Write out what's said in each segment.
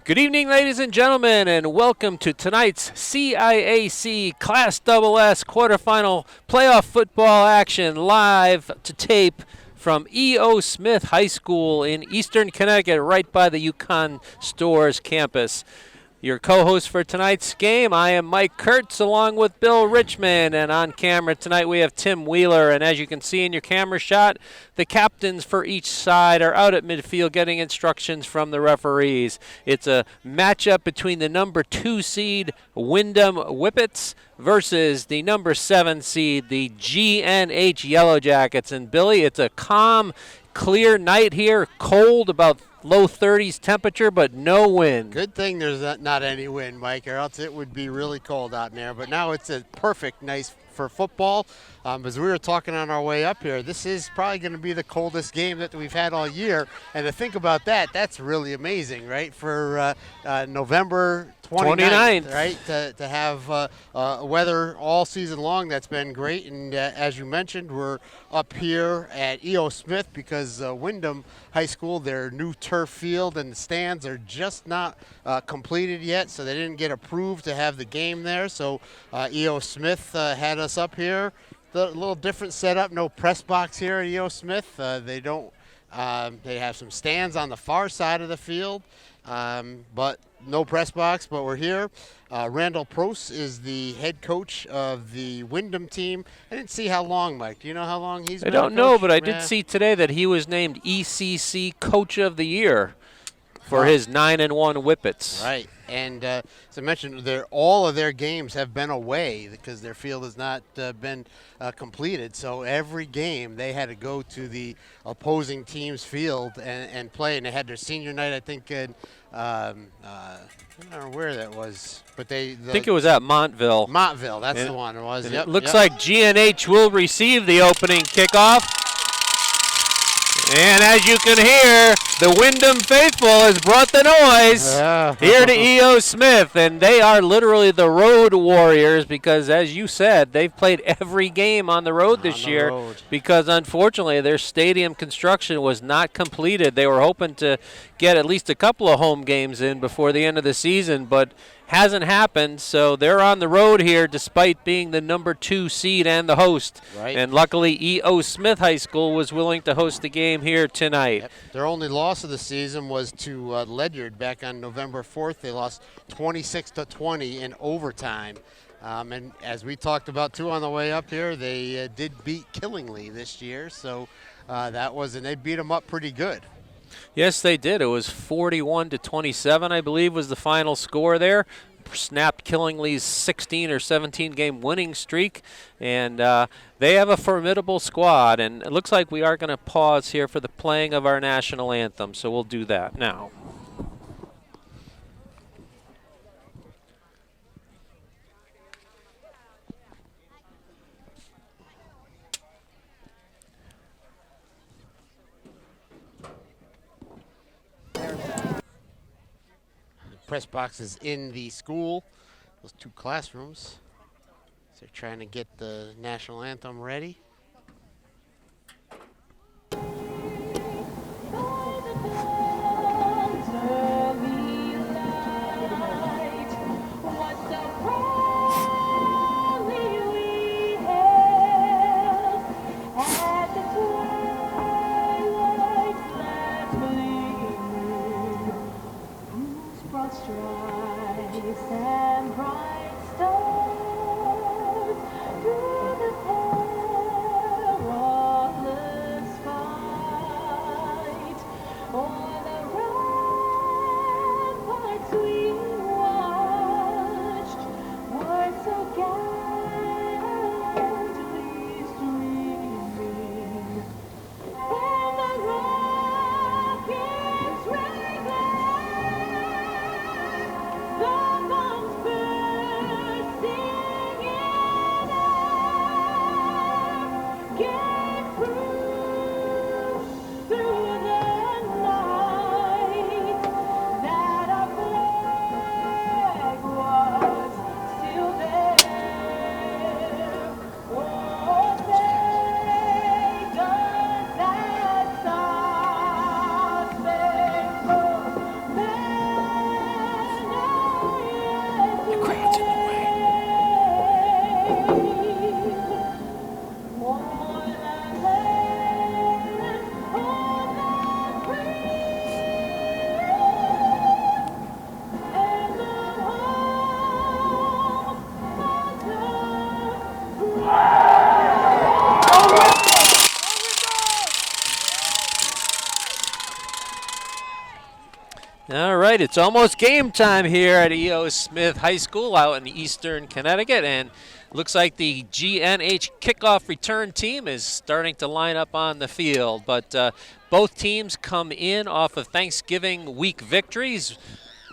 Good evening, ladies and gentlemen, and welcome to tonight's CIAC Class SS quarterfinal playoff football action live to tape from E.O. Smith High School in Eastern Connecticut, right by the Yukon Stores campus. Your co-host for tonight's game, I am Mike Kurtz along with Bill Richmond, and on camera tonight we have Tim Wheeler, and as you can see in your camera shot, the captains for each side are out at midfield getting instructions from the referees. It's a matchup between the number 2 seed Windham Whippets versus the number 7 seed, the GNH Yellow Jackets. And Billy, it's a calm, clear night here, cold, about low 30s temperature, but no wind. Good thing there's not any wind, Mike, or else it would be really cold out there. But now it's a perfect night for football. As we were talking on our way up here, this is probably going to be the coldest game that we've had all year. And to think about that, that's really amazing, right? For November 29th, right? To have weather all season long, that's been great. And as you mentioned, we're up here at E.O. Smith because Windham High School, their new turf field and the stands are just not completed yet, so they didn't get approved to have the game there. So E.O. Smith had us up here. A little different setup, no press box here at E.O. Smith. They have some stands on the far side of the field, but no press box, but we're here. Randall Prost is the head coach of the Windham team. I didn't see how long, Mike. Do you know how long he's been I don't know, but I did see today that he was named ECC Coach of the Year for his 9-1 Whippets. Right, and as I mentioned, all of their games have been away because their field has not been completed. So every game they had to go to the opposing team's field and play. And they had their senior night, I think, in I don't know where that was, but I think it was at Montville. Montville, that's the one it was. It looks like GNH will receive the opening kickoff. And as you can hear, the Windham faithful has brought the noise here to E.O. Smith, and they are literally the road warriors because, as you said, they've played every game on the road this year because, unfortunately, their stadium construction was not completed. They were hoping to get at least a couple of home games in before the end of the season, but hasn't happened, so they're on the road here despite being the number 2 seed and the host. Right. And luckily, E.O. Smith High School was willing to host the game here tonight. Yep. Their only loss of the season was to Ledyard back on November 4th. They lost 26-20 in overtime. And as we talked about, too, on the way up here, they did beat Killingly this year. So and they beat them up pretty good. Yes, they did. It was 41-27, I believe, was the final score there. Snapped Killingly's 16 or 17 game winning streak, and they have a formidable squad. And it looks like we are going to pause here for the playing of our national anthem, so we'll do that now. Press boxes in the school, those 2 classrooms. So they're trying to get the national anthem ready. All right, it's almost game time here at E.O. Smith High School out in eastern Connecticut, and looks like the GNH kickoff return team is starting to line up on the field. But both teams come in off of Thanksgiving week victories.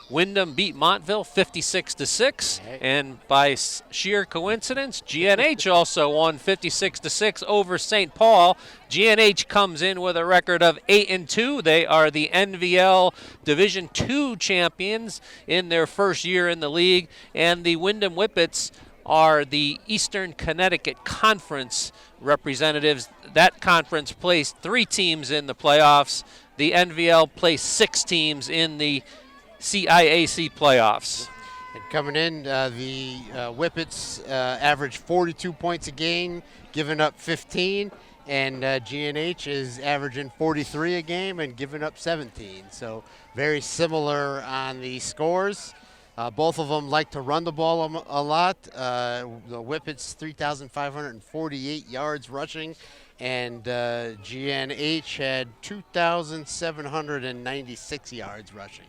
Windham beat Montville 56-6, and by sheer coincidence, GNH also won 56-6 over St. Paul. GNH comes in with a record of 8-2. They are the NVL Division II champions in their first year in the league, and the Windham Whippets are the Eastern Connecticut Conference representatives. That conference placed 3 teams in the playoffs. The NVL placed 6 teams in the CIAC playoffs. And coming in, the Whippets average 42 points a game, giving up 15, and GNH is averaging 43 a game and giving up 17. So very similar on the scores. Both of them like to run the ball a lot. The Whippets 3,548 yards rushing, and GNH had 2,796 yards rushing.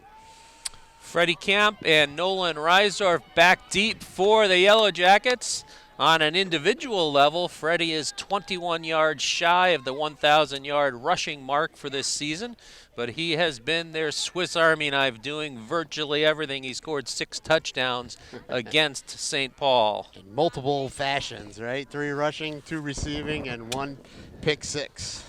Freddie Camp and Nolan Reisdorf back deep for the Yellow Jackets. On an individual level, Freddie is 21 yards shy of the 1,000-yard rushing mark for this season, but he has been their Swiss Army knife doing virtually everything. He scored 6 touchdowns against St. Paul. In multiple fashions, right? 3 rushing, 2 receiving, and 1 pick 6.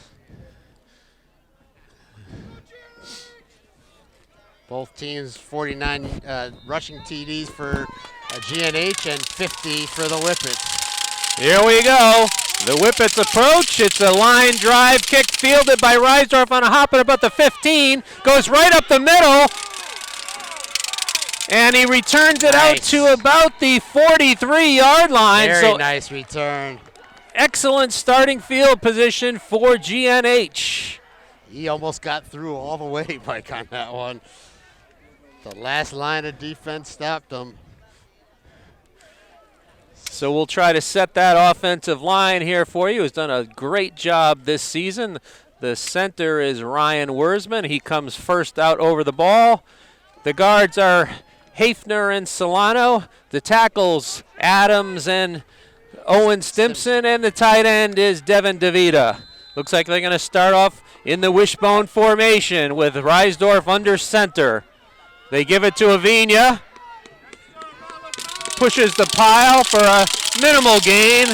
Both teams 49 rushing TDs for GNH and 50 for the Whippets. Here we go. The Whippets approach. It's a line drive kick fielded by Reisdorf on a hop at about the 15. Goes right up the middle. And he returns it out to about the 43-yard line. Very nice return. Excellent starting field position for GNH. He almost got through all the way, Mike, on that one. The last line of defense stopped him. So we'll try to set that offensive line here for you. He's done a great job this season. The center is Ryan Wurzman. He comes first out over the ball. The guards are Hafner and Solano. The tackles, Adams and Owen Stimson. And the tight end is Devin DeVita. Looks like they're going to start off in the wishbone formation with Reisdorf under center. They give it to Avina. Pushes the pile for a minimal gain,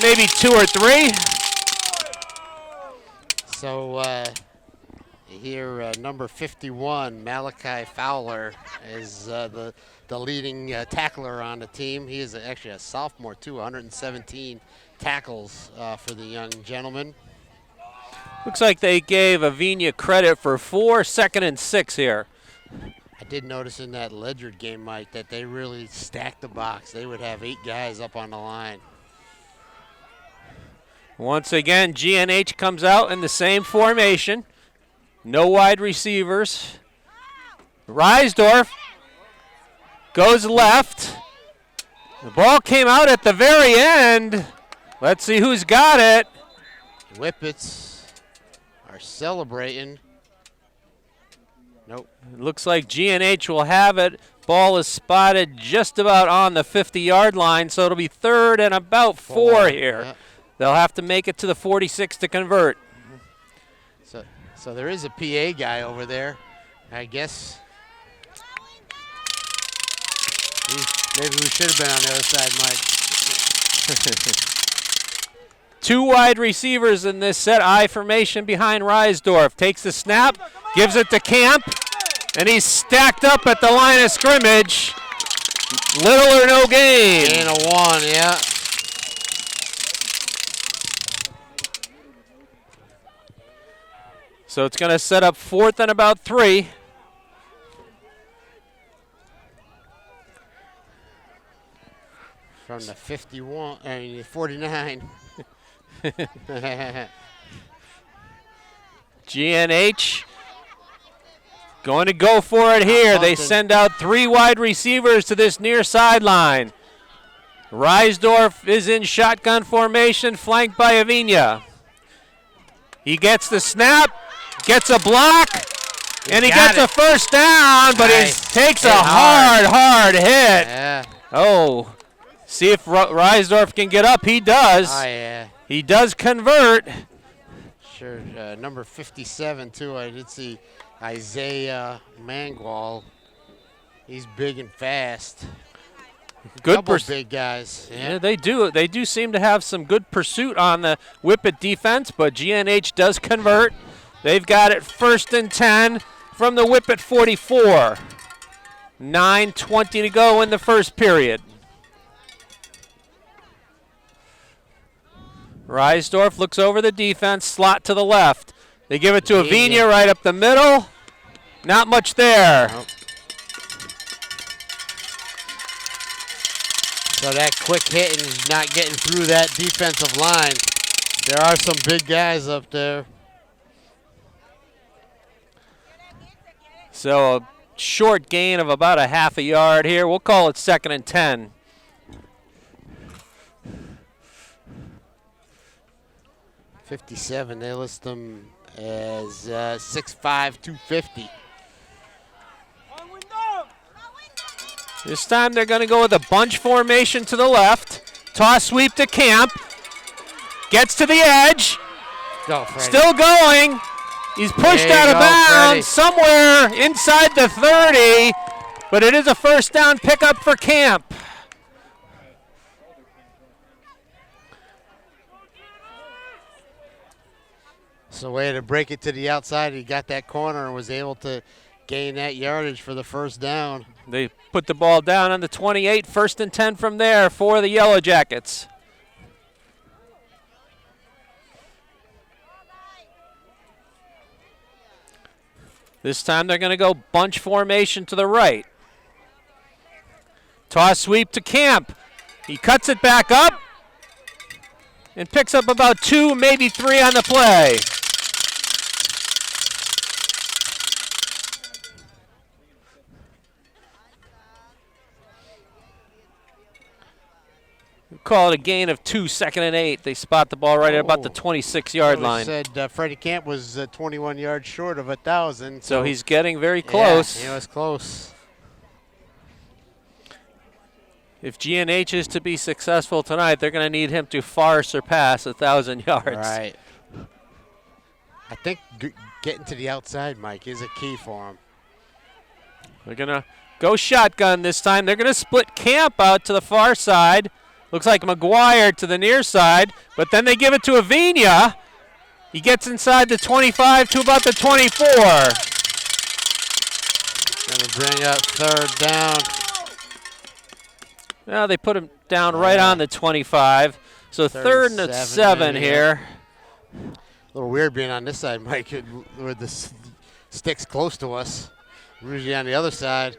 maybe 2 or 3. So here, number 51, Malachi Fowler, is the leading tackler on the team. He is actually a sophomore, too, 117 tackles for the young gentleman. Looks like they gave Avina credit for 4, 2nd and 6 here. I did notice in that Ledger game, Mike, that they really stacked the box. They would have 8 guys up on the line. Once again, GNH comes out in the same formation. No wide receivers. Reisdorf goes left. The ball came out at the very end. Let's see who's got it. Whippets are celebrating. Nope. It looks like GNH will have it. Ball is spotted just about on the 50-yard line, so it'll be 3rd and about 4 here. Yeah. They'll have to make it to the 46 to convert. So there is a PA guy over there, I guess. Maybe we should have been on the other side, Mike. 2 wide receivers in this set. I formation behind Reisdorf. Takes the snap, gives it to Camp, and he's stacked up at the line of scrimmage. Little or no gain. Gain of 1, yeah. So it's going to set up 4th and about 3. From the 49. GNH going to go for it here. They send out 3 wide receivers to this near sideline. Reisdorf is in shotgun formation, flanked by Avina. He gets the snap, gets a block, And he gets a first down, but he takes a hard hit. Yeah. Oh, see if Reisdorf can get up. He does. Oh, yeah. He does convert. Sure, number 57, too. I did see Isaiah Mangwal. He's big and fast. Good big guys. Yeah, they do. They do seem to have some good pursuit on the Whippet defense, but GNH does convert. They've got it 1st and 10 from the Whippet 44. 9:20 to go in the first period. Reisdorf looks over the defense, slot to the left. They give it to Avina right up the middle. Not much there. Nope. So that quick hit and not getting through that defensive line. There are some big guys up there. So a short gain of about a half a yard here. We'll call it 2nd and 10. .57, they list them as 6'5", 250. This time they're going to go with a bunch formation to the left. Toss sweep to Camp. Gets to the edge. Go, Freddie. Still going. He's pushed out of bounds somewhere inside the 30, but it is a first down pickup for Camp. So way to break it to the outside. He got that corner and was able to gain that yardage for the first down. They put the ball down on the 28, 1st and 10 from there for the Yellow Jackets. This time they're going to go bunch formation to the right. Toss sweep to Camp. He cuts it back up and picks up about 2, maybe 3 on the play. We'll call it a gain of 2, 2nd and 8. They spot the ball right at about the 26-yard line. Said Freddie Camp was 21 yards short of 1,000. So he's getting very close. Yeah, he was close. If GNH is to be successful tonight, they're going to need him to far surpass 1,000 yards. Right. I think getting to the outside, Mike, is a key for him. They're going to go shotgun this time. They're going to split Camp out to the far side. Looks like McGuire to the near side, but then they give it to Avina. He gets inside the 25 to about the 24. Going to bring up 3rd down. Now they put him down right on the 25. So 3rd and 7 here. A little weird being on this side, Mike, with the sticks close to us. Usually on the other side.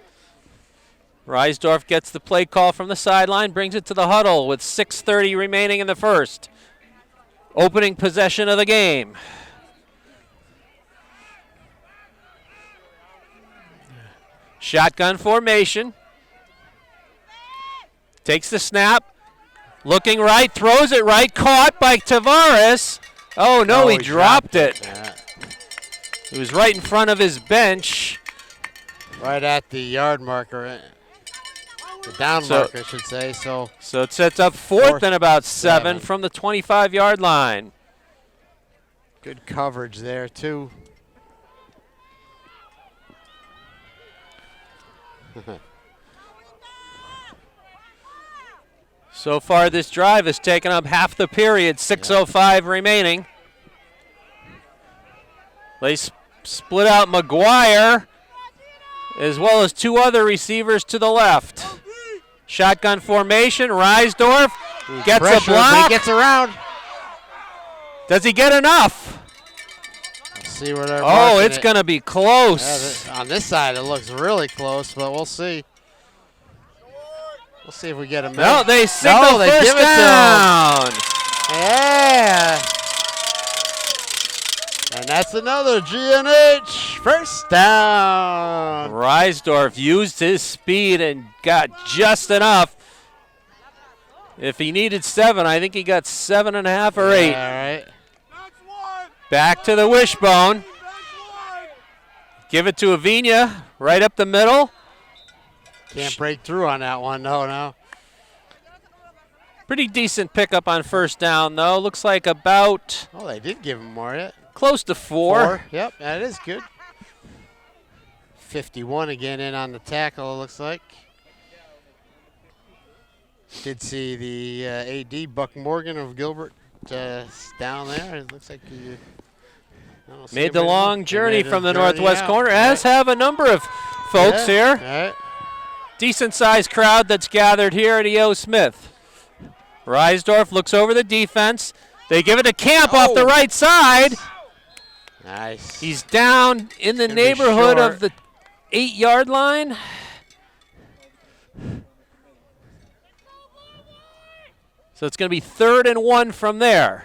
Reisdorf gets the play call from the sideline, brings it to the huddle with 6:30 remaining in the first. Opening possession of the game. Shotgun formation. Takes the snap. Looking right, throws it right, caught by Tavares. Oh, no, he dropped it. Yeah. It was right in front of his bench. Right at the yard marker. The down marker, I should say. So it sets up 4th and about 7 from the 25-yard line. Good coverage there, too. So far, this drive has taken up half the period, 6:05 remaining. They split out McGuire as well as 2 other receivers to the left. Shotgun formation, Reisdorf gets a block. He gets around. Does he get enough? Let's see where they're it's going to be close. Yeah, on this side, it looks really close, but we'll see. We'll see if we get him. No, they signal they first give it down. to him. Yeah. And that's another GNH first down. Reisdorf used his speed and got just enough. If he needed 7, I think he got 7.5 or 8. All right. Back to the wishbone. Give it to Avina, right up the middle. Can't break through on that one, no. Pretty decent pickup on first down, though. Looks like about Oh, they did give him more yet. close to 4. Yep, that is good. 51 again in on the tackle, it looks like. Did see the AD, Buck Morgan of Gilbert, down there. It looks like he made the long journey from the northwest corner, as have a number of folks here. Right. Decent-sized crowd that's gathered here at E.O. Smith. Reisdorf looks over the defense. They give it to Camp off the right side. Nice. He's down in the neighborhood of the 8-yard line. So it's going to be 3rd and 1 from there.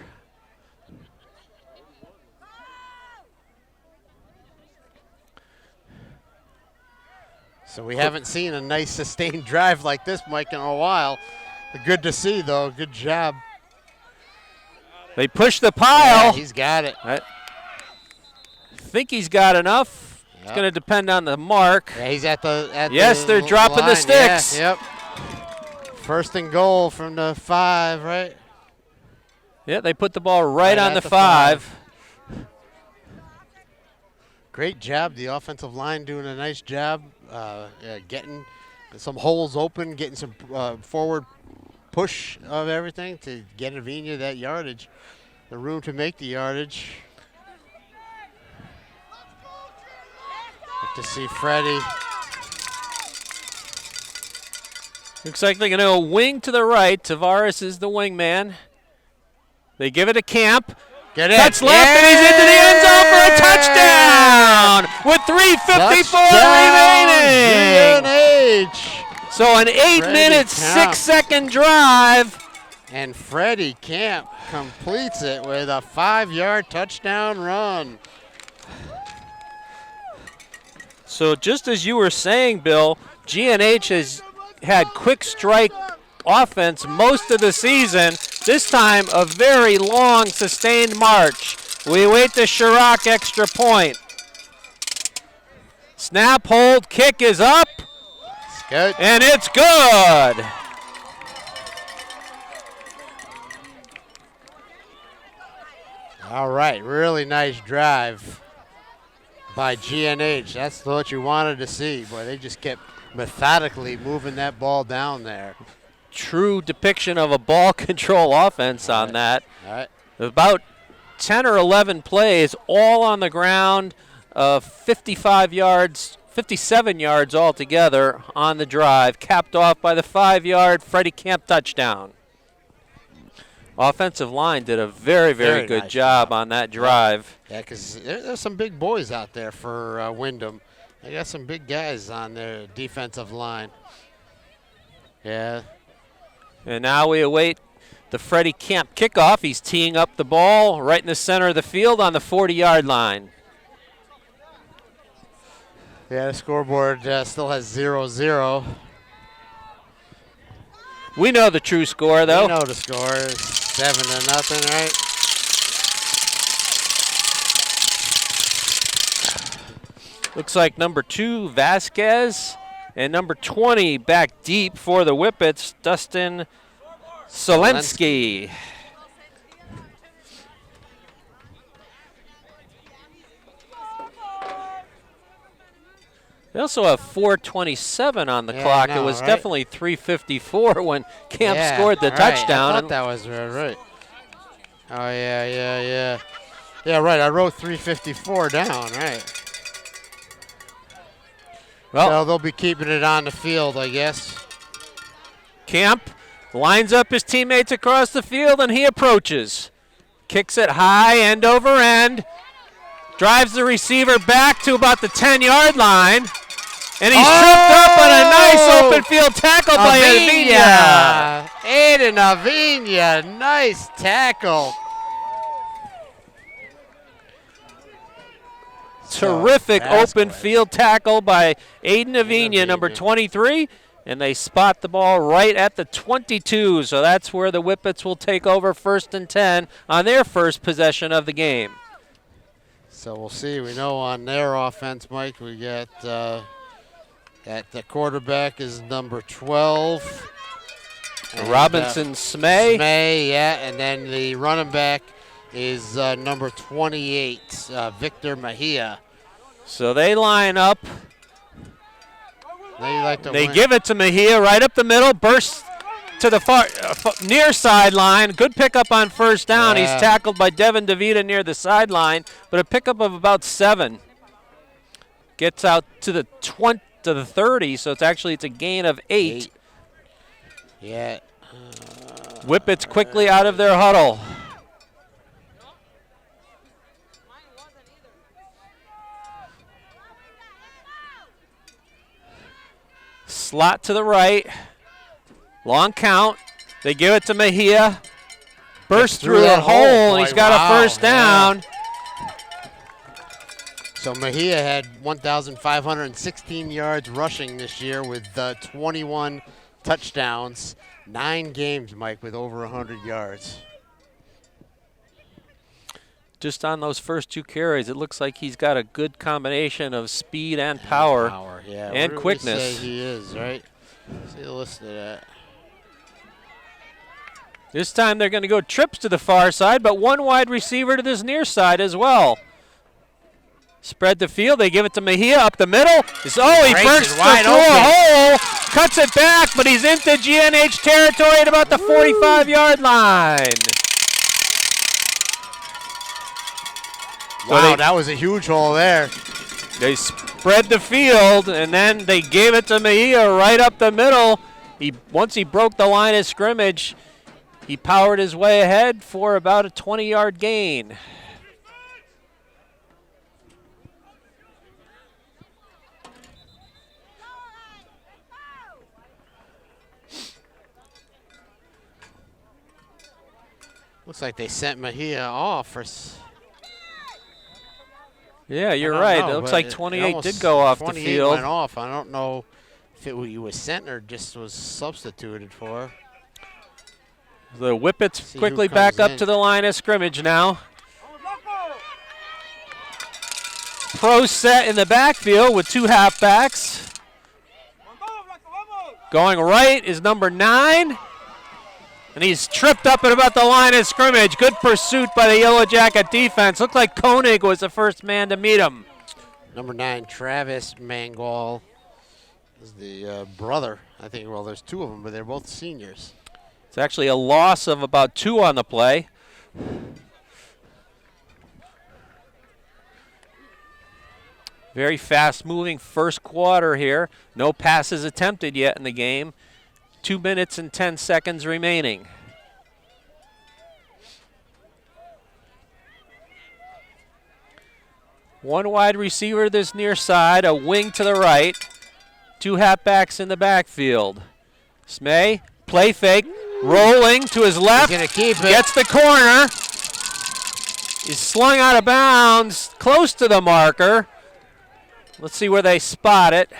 So we haven't seen a nice sustained drive like this, Mike, in a while. Good to see, though. Good job. They push the pile. Yeah, he's got it. I think he's got enough. It's going to depend on the mark. Yeah, he's at the yes, they're dropping line. the sticks. Yeah, yep. 1st and goal from the 5, right? Yeah, they put the ball right on the 5. Great job. The offensive line doing a nice job getting some holes open, getting some forward push of everything to get Avina that yardage, the room to make the yardage. Good to see Freddie. Looks like they're going to go wing to the right. Tavares is the wingman. They give it to Camp. Get it. Cuts left, and he's into the end zone for a touchdown with 3:54 remaining. GNH. So an 8-minute, 6-second drive. And Freddie Camp completes it with a 5-yard touchdown run. So just as you were saying, Bill, GNH has had quick strike offense most of the season. This time, a very long, sustained march. We wait the Chirac extra point. Snap, hold, kick is up. It's good. And it's good. All right, really nice drive by GNH. That's what you wanted to see. Boy, they just kept methodically moving that ball down there. True depiction of a ball control offense on that. All right. About 10 or 11 plays, all on the ground, 55 yards, 57 yards altogether on the drive, capped off by the 5-yard Freddie Camp touchdown. Offensive line did a very, very good nice job on that drive. Yeah, because there's some big boys out there for Windham. They got some big guys on their defensive line. Yeah. And now we await the Freddie Camp kickoff. He's teeing up the ball right in the center of the field on the 40-yard line. Yeah, the scoreboard still has 0-0. We know the true score, though. We know the score is 7-0, right? Looks like number 2, Vasquez, and number 20 back deep for the Whippets, Dustin Solensky. They also have 4:27 on the clock. It was definitely 3:54 when Camp scored the touchdown. I thought that was right. Oh, yeah. Yeah, right. I wrote 3:54 down, right. Well, so they'll be keeping it on the field, I guess. Camp lines up his teammates across the field, and he approaches. Kicks it high, end over end. Drives the receiver back to about the 10-yard line. And he's tripped up on a nice open field tackle by Avina. Aiden Avina, nice tackle. Terrific open field tackle by Aiden Avina, number 23. And they spot the ball right at the 22. So that's where the Whippets will take over 1st and 10 on their first possession of the game. So we'll see. We know on their offense, Mike, we got at the quarterback is number 12. And, Robinson Smay. Smay, yeah. And then the running back is number 28, Victor Mejia. So they line up. They give it to Mejia right up the middle, bursts to the far near sideline. Good pickup on first down. Yeah. He's tackled by Devin DeVita near the sideline, but a pickup of about 7. Gets out to the 30, so it's a gain of 8. Yeah. Whippets quickly out of their huddle. Slot to the right. Long count. They give it to Mejia. Burst through that hole, and he's got a first down. Yeah. So Mejia had 1,516 yards rushing this year with 21 touchdowns. 9 games, Mike, with over 100 yards. Just on those first 2 carries, it looks like he's got a good combination of speed and power, yeah. and quickness. What do we say he is, right? See the list of that. This time they're going to go trips to the far side, but one wide receiver to this near side as well. Spread the field. They give it to Mejia up the middle. He bursts through a hole, cuts it back, but he's into GNH territory at about the 45-yard line. Wow, that was a huge hole there. They spread the field, and then they gave it to Mejia right up the middle. Once he broke the line of scrimmage, he powered his way ahead for about a 20-yard gain. Looks like they sent Mejia off for. Yeah, you're right. It looks like 28 did go off the 28 field. Went off. I don't know if he was sent or just was substituted for. The Whippets quickly back up to the line of scrimmage now. Pro set in the backfield with 2 halfbacks. Going right is number 9. And he's tripped up at about the line of scrimmage. Good pursuit by the Yellow Jacket defense. Looked like Koenig was the first man to meet him. Number 9, Travis Mangal, is the brother. I think, well, there's 2 of them, but they're both seniors. It's actually a loss of about 2 on the play. Very fast-moving first quarter here. No passes attempted yet in the game. 2 minutes and 10 seconds remaining. One wide receiver this near side, a wing to the right. 2 halfbacks in the backfield. Smay, play fake, rolling to his left. He's gonna keep it. Gets the corner. He's slung out of bounds, close to the marker. Let's see where they spot it.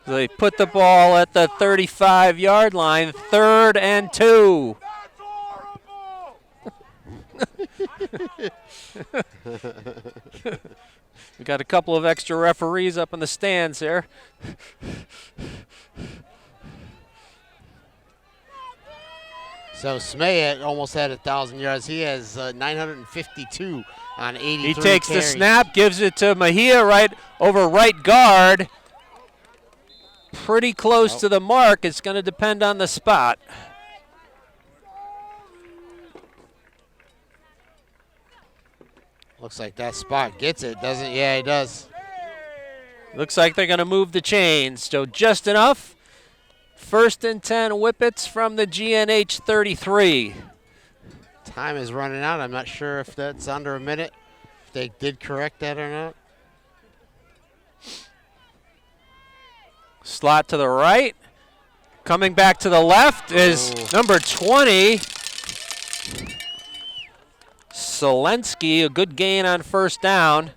So they put the ball at the 35-yard line, 3rd and 2. We got a couple of extra referees up in the stands here. So Smay almost had 1,000 yards. He has 952 on 83 He takes carries. the snap, gives it to Mejia right over right guard. Pretty close to the mark. It's going to depend on the spot. Looks like that spot gets it, doesn't it? Yeah, he does. Looks like they're going to move the chains. So just enough. 1st and 10 Whippets from the GNH 33. Time is running out. I'm not sure if that's under a minute, if they did correct that or not. Slot to the right. Coming back to the left is number 20. Selensky, a good gain on first down.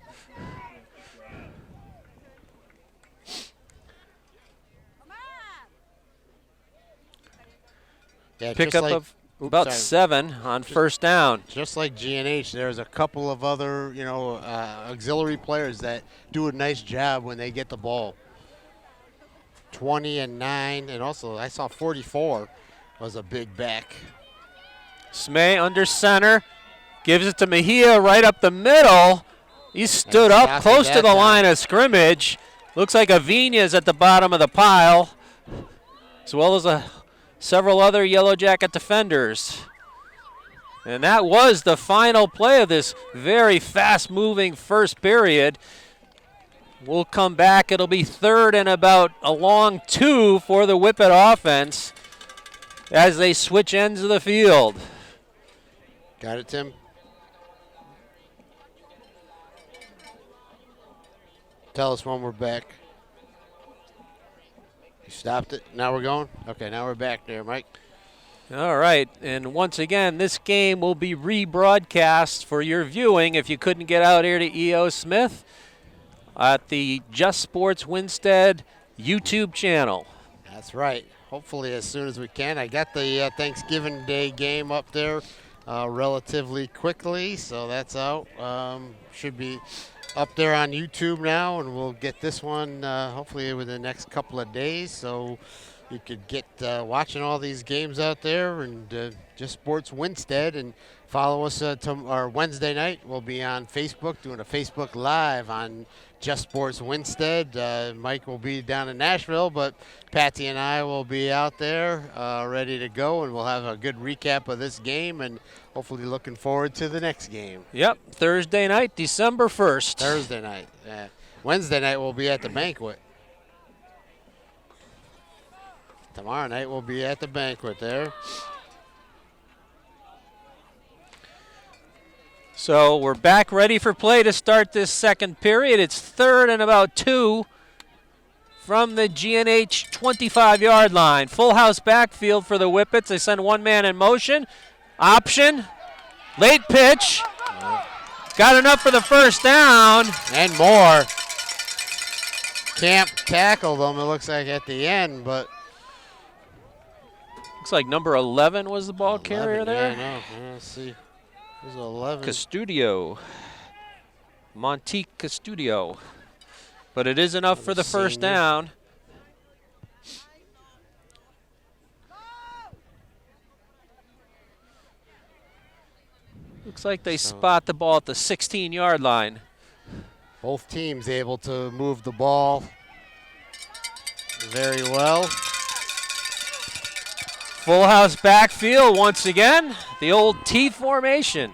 Yeah, Pickup of about 7 on first down. Just like GNH, there's a couple of other, auxiliary players that do a nice job when they get the ball. 20 and 9, and also I saw 44 was a big back. Smay under center, gives it to Mejia right up the middle. He stood up close to the line of scrimmage. Looks like Avina's at the bottom of the pile, as well as several other Yellow Jacket defenders. And that was the final play of this very fast-moving first period. We'll come back. It'll be 3rd and about a long 2 for the Whippet offense as they switch ends of the field. Got it, Tim? Tell us when we're back. You stopped it. Now we're going? Okay, now we're back there, Mike. All right, and once again, this game will be rebroadcast for your viewing if you couldn't get out here to E.O. Smith at the Just Sports Winstead YouTube channel. That's right. Hopefully as soon as we can. I got the Thanksgiving Day game up there relatively quickly, so that's out. Should be up there on YouTube now, and we'll get this one hopefully within the next couple of days, so you could get watching all these games out there, and Just Sports Winstead, and follow us our Wednesday night. We'll be on Facebook doing a Facebook Live on Just Sports Winstead. Mike will be down in Nashville, but Patsy and I will be out there ready to go, and we'll have a good recap of this game, and hopefully looking forward to the next game. Yep, Thursday night, December 1st. Thursday night. Wednesday night we'll be at the banquet. Tomorrow night we'll be at the banquet there. So we're back ready for play to start this second period. It's 3rd and about 2 from the GNH 25-yard line. Full house backfield for the Whippets. They send one man in motion. Option. Late pitch. Got enough for the first down. And more. Camp tackled them, it looks like, at the end, but looks like number 11 was the ball carrier there. Yeah, no. Let's see. It was 11. Custodio. Montique Custodio. But it is enough for the first down. Looks like they spot the ball at the 16-yard line. Both teams able to move the ball very well. Full house backfield once again. The old T formation.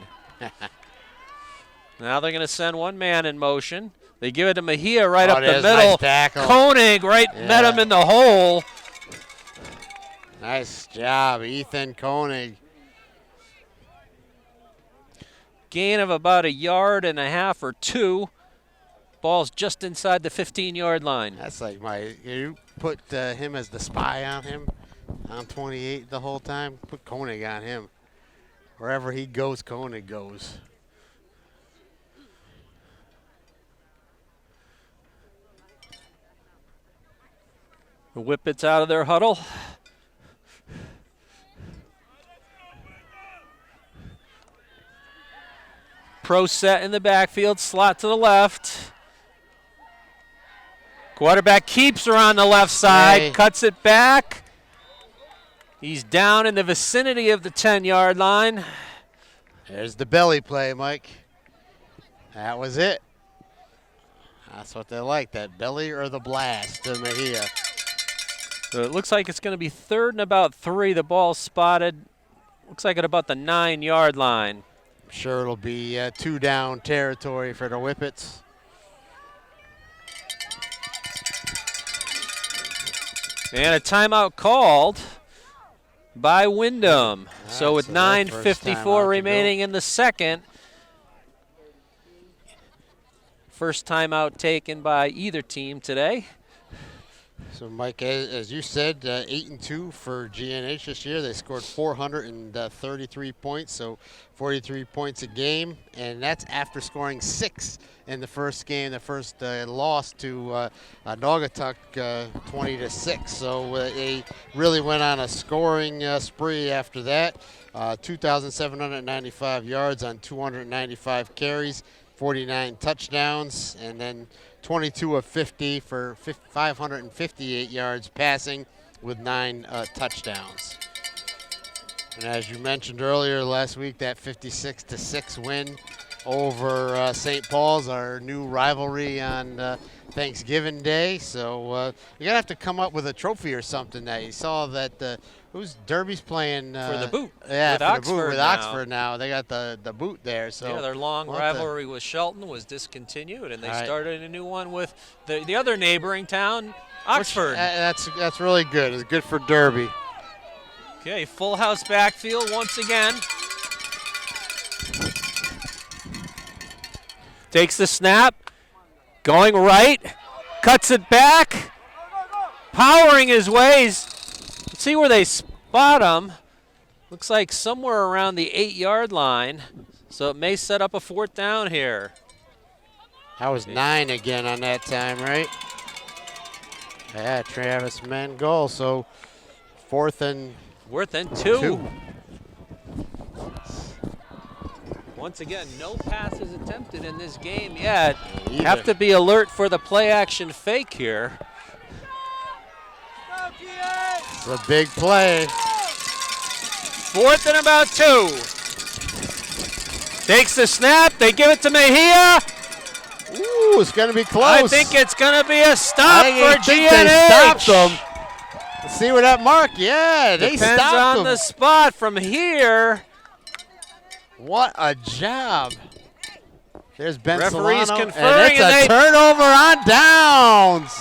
Now they're going to send one man in motion. They give it to Mejia right up the middle. Nice tackle. Koenig met him in the hole. Nice job, Ethan Koenig. Gain of about 1.5 yards or 2. Ball's just inside the 15-yard line. That's like you put him as the spy on him on 28 the whole time. Put Koenig on him. Wherever he goes, Koenig goes. The Whippets out of their huddle. Pro set in the backfield, slot to the left. Quarterback keeps her on the left side, cuts it back. He's down in the vicinity of the 10-yard line. There's the belly play, Mike. That was it. That's what they like, that belly or the blast to Mejia. So it looks like it's going to be 3rd and about 3. The ball spotted. Looks like at about the 9-yard line. I'm sure it'll be 2-down territory for the Whippets. And a timeout called by Windham. So with 9:54 remaining in the second, first timeout taken by either team today. So, Mike, as you said, 8-2 for GNH this year. They scored 433 points, so 43 points a game, and that's after scoring 6 in the first game. The first loss to Naugatuck, 20-6. So they really went on a scoring spree after that. 2,795 yards on 295 carries, 49 touchdowns, and then 22 of 50 for 558 yards passing with 9 touchdowns. And as you mentioned earlier last week, that 56-6 win over St. Paul's, our new rivalry on Thanksgiving Day. So you're going to have to come up with a trophy or something. That you saw that who's Derby's playing for the boot. Yeah, with for Oxford the boot with now. Oxford now. They got the boot there. So yeah, their long rivalry with Shelton was discontinued, and they right. started a new one with the other neighboring town, Oxford. That's really good. It's good for Derby. Okay, full house backfield once again. Takes the snap, going right, cuts it back, powering his ways. Let's see where they spot him. Looks like somewhere around the 8-yard line, so it may set up a 4th down here. That was 9 again on that time, right? Yeah, Travis Mann goal, so 4th and 2. Once again, no passes attempted in this game yet. Have to be alert for the play action fake here. It's a big play. 4th and about 2. Takes the snap. They give it to Mejia. Ooh, it's going to be close. I think it's going to be a stop for GNH. They stopped them. Let's see where that mark. Yeah, they Depends stopped on them. the spot from here. What a job. There's Ben Referees Solano, conferring, and it's a turnover on downs.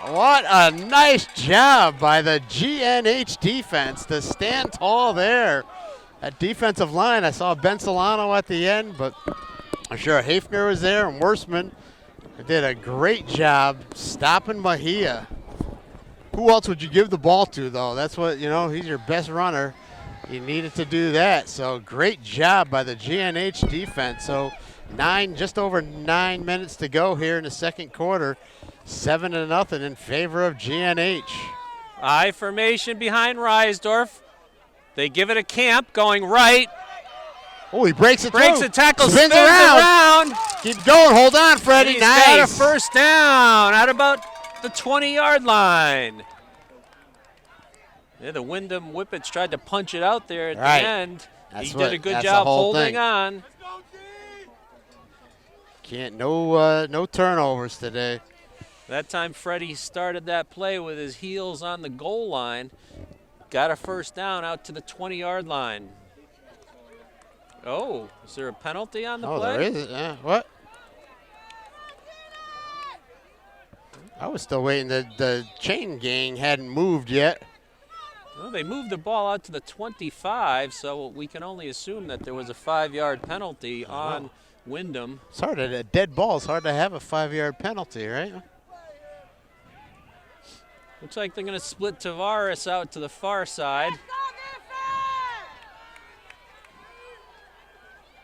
What a nice job by the GNH defense to stand tall there. That defensive line, I saw Ben Solano at the end, but I'm sure Hafner was there and Worstman did a great job stopping Mejia. Who else would you give the ball to, though? That's what, he's your best runner. You needed to do that. So great job by the GNH defense. So just over 9 minutes to go here in the second quarter. 7-0 in favor of GNH. I formation behind Reisdorf. They give it a Camp going right. Oh, he breaks it Breaks through. a tackle, spins around. Keep going. Hold on, Freddie. He's nice. got a 1st down at about the 20-yard line. Yeah, the Windham Whippets tried to punch it out there at the end. He did a good job holding on. No turnovers today. That time Freddie started that play with his heels on the goal line. Got a 1st down out to the 20-yard line. Oh, is there a penalty on the play? Oh, there is. Yeah, what? I was still waiting. The chain gang hadn't moved yet. Well, they moved the ball out to the 25, so we can only assume that there was a 5-yard penalty on Windham. It's hard a dead ball. It's hard to have a 5-yard penalty, right? Looks like they're going to split Tavares out to the far side.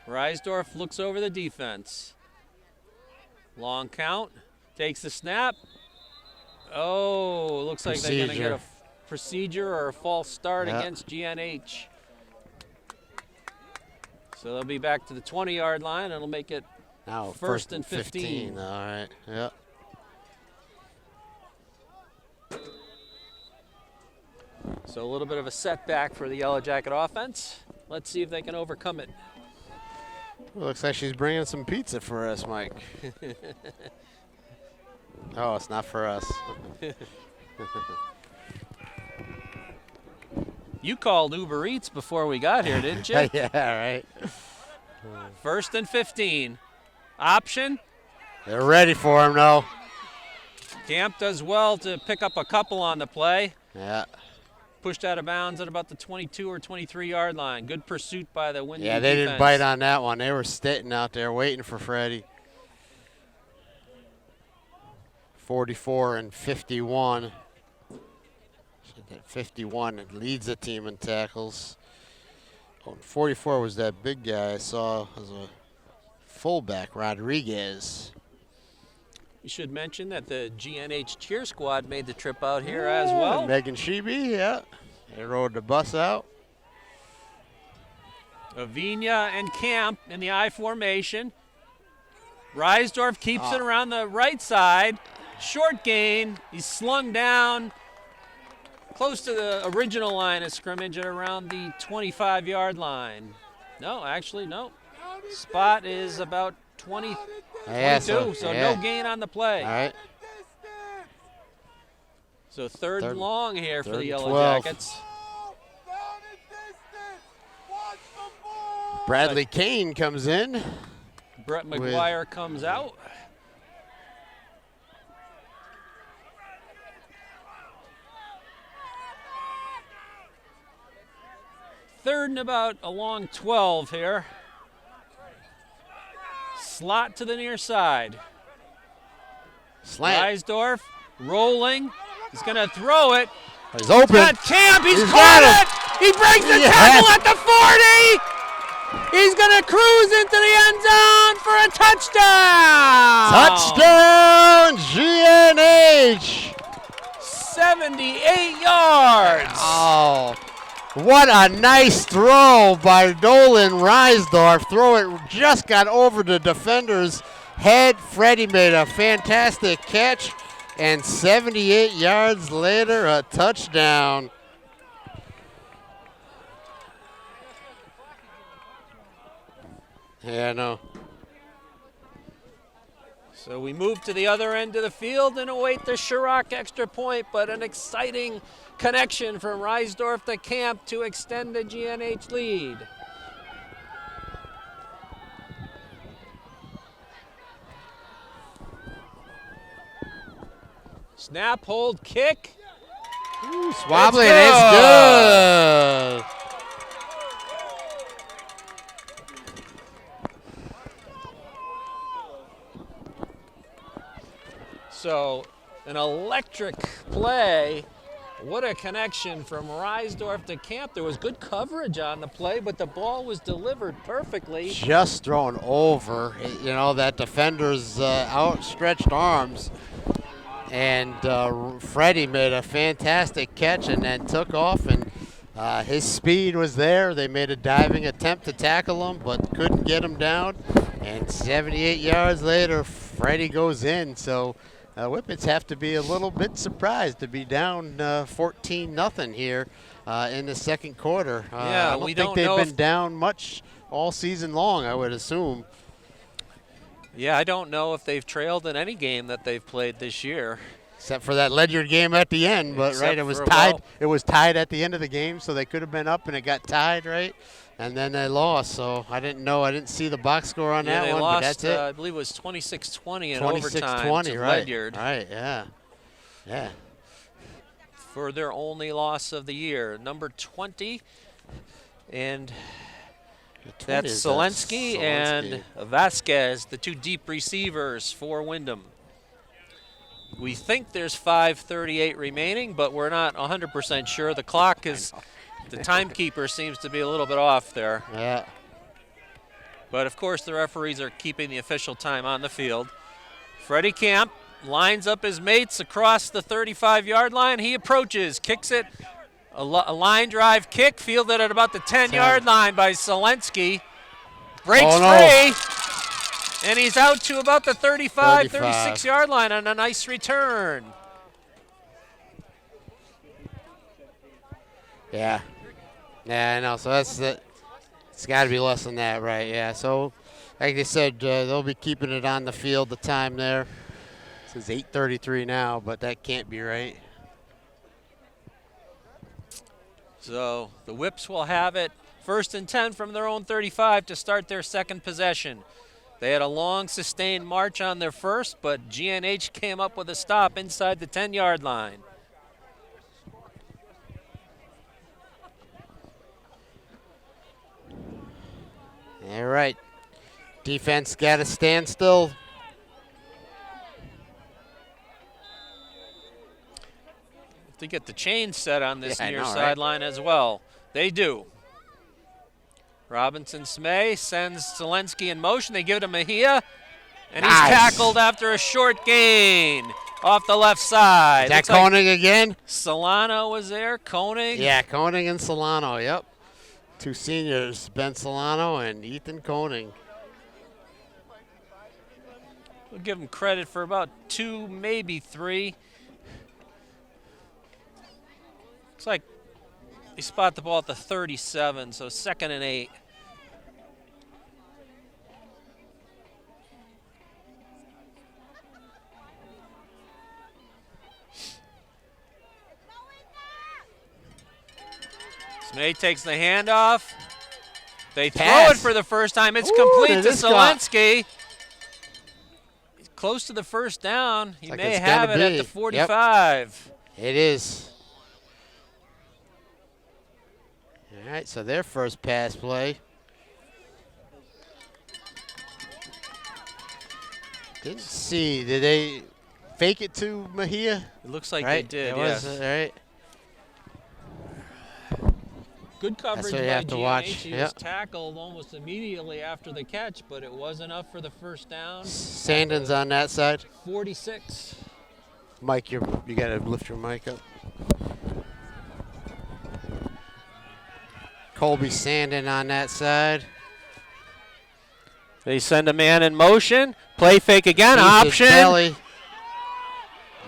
Reisdorf looks over the defense. Long count. Takes the snap. Oh, looks like they're going to get a procedure or a false start against GNH. So they'll be back to the 20-yard line. It'll make it now first and 15. All right, yeah. So a little bit of a setback for the Yellow Jacket offense. Let's see if they can overcome it. Well, looks like she's bringing some pizza for us, Mike. Oh, it's not for us. You called Uber Eats before we got here, didn't you? Yeah, right. 1st and 15. Option. They're ready for him, though. Camp does well to pick up a couple on the play. Yeah. Pushed out of bounds at about the 22 or 23-yard line. Good pursuit by the Windham Yeah, they defense. didn't bite on that one. They were sitting out there waiting for Freddie. 44 and 51. 51 leads the team in tackles. Oh, 44 was that big guy I saw as a fullback, Rodriguez. We should mention that the GNH cheer squad made the trip out here as well. Megan Sheeby, yeah. They rode the bus out. Avina and Camp in the I formation. Reisdorf keeps it around the right side. Short gain. He's slung down close to the original line of scrimmage at around the 25-yard line. No, actually, no. Spot is about 22, so no gain on the play. All right. So third and long here for the Yellow 12. Jackets. Bradley Kane comes in. Brett McGuire comes out. Third and about a long 12 here. Slot to the near side. Slant. Reisdorf rolling. He's going to throw it. He's open. Got Camp. He's got caught it. He breaks the tackle at the 40. He's going to cruise into the end zone for a touchdown. Touchdown, GNH. 78 yards. Oh, what a nice throw by Nolan Reisdorf. Throw it just got over the defender's head. Freddie made a fantastic catch, and 78 yards later, a touchdown. Yeah, no. So we move to the other end of the field and await the Chirac extra point, but an exciting connection from Reisdorf to Camp to extend the GNH lead. Snap, hold, kick. Ooh, wobbling, it's good. So an electric play. What a connection from Reisdorf to Camp. There was good coverage on the play, but the ball was delivered perfectly. Just thrown over, you know, that defender's outstretched arms. And Freddie made a fantastic catch and then took off, and his speed was there. They made a diving attempt to tackle him, but couldn't get him down. And 78 yards later, Freddie goes in. So Whippets have to be a little bit surprised to be down 14-0 here in the second quarter. Yeah, I don't think they've been down much all season long, I would assume. Yeah, I don't know if they've trailed in any game that they've played this year. Except for that Ledyard game at the end, but Except right, it was for, tied. well, It was tied at the end of the game, so they could have been up, and it got tied, right? And then they lost. So I didn't know. I didn't see the box score on that they one, lost, but that's it. I believe it was 26-20 in overtime 26-20, to right? Ledyard. Right, yeah, yeah. For their only loss of the year, number 20, and that's Selensky and Vasquez, the two deep receivers for Windham. We think there's 5:38 remaining, but we're not 100% sure. The clock is, the timekeeper seems to be a little bit off there. Yeah. But of course, the referees are keeping the official time on the field. Freddie Camp lines up his mates across the 35-yard line. He approaches, kicks it, a line drive kick, fielded at about the 10-yard line by Selensky. Breaks free. And he's out to about the 35, 36-yard line on a nice return. Yeah. Yeah, I know. So that's it. It's got to be less than that, right? Yeah. So, like they said, they'll be keeping it on the field, the time there. It says 8:33 now, but that can't be right. So the Whips will have it 1st and 10 from their own 35 to start their second possession. They had a long, sustained march on their first, but GNH came up with a stop inside the 10-yard line. All right. Defense got to stand still. To get the chain set on this Yeah, I near know, right? sideline as well. They do. Robinson Smay sends Zelensky in motion. They give it to Mejia, and he's Nice. tackled after a short gain off the left side. Is that Looks like Koenig again? Solano was there, Koenig. Yeah, Koenig and Solano, yep. Two seniors, Ben Solano and Ethan Koenig. We'll give him credit for about 2, maybe 3. Looks like they spot the ball at the 37, so 2nd and 8. Smay takes the handoff. They throw Pass. it for the first time. It's Ooh, complete to this guy. Zelensky. He's close to the first down. He Like may it's have gonna it be. at the 45. It is. All right, so their first pass play. Didn't see. Did they fake it to Mejia? It looks like Right? they did, It yes. was, all right. Good coverage what you by have to GNH. watch, He yep. was tackled almost immediately after the catch, but it was enough for the first down. Sandin's on that side. 46. Mike, you got to lift your mic up. Colby Sandin on that side. They send a man in motion. Play fake again. He's Option. his belly.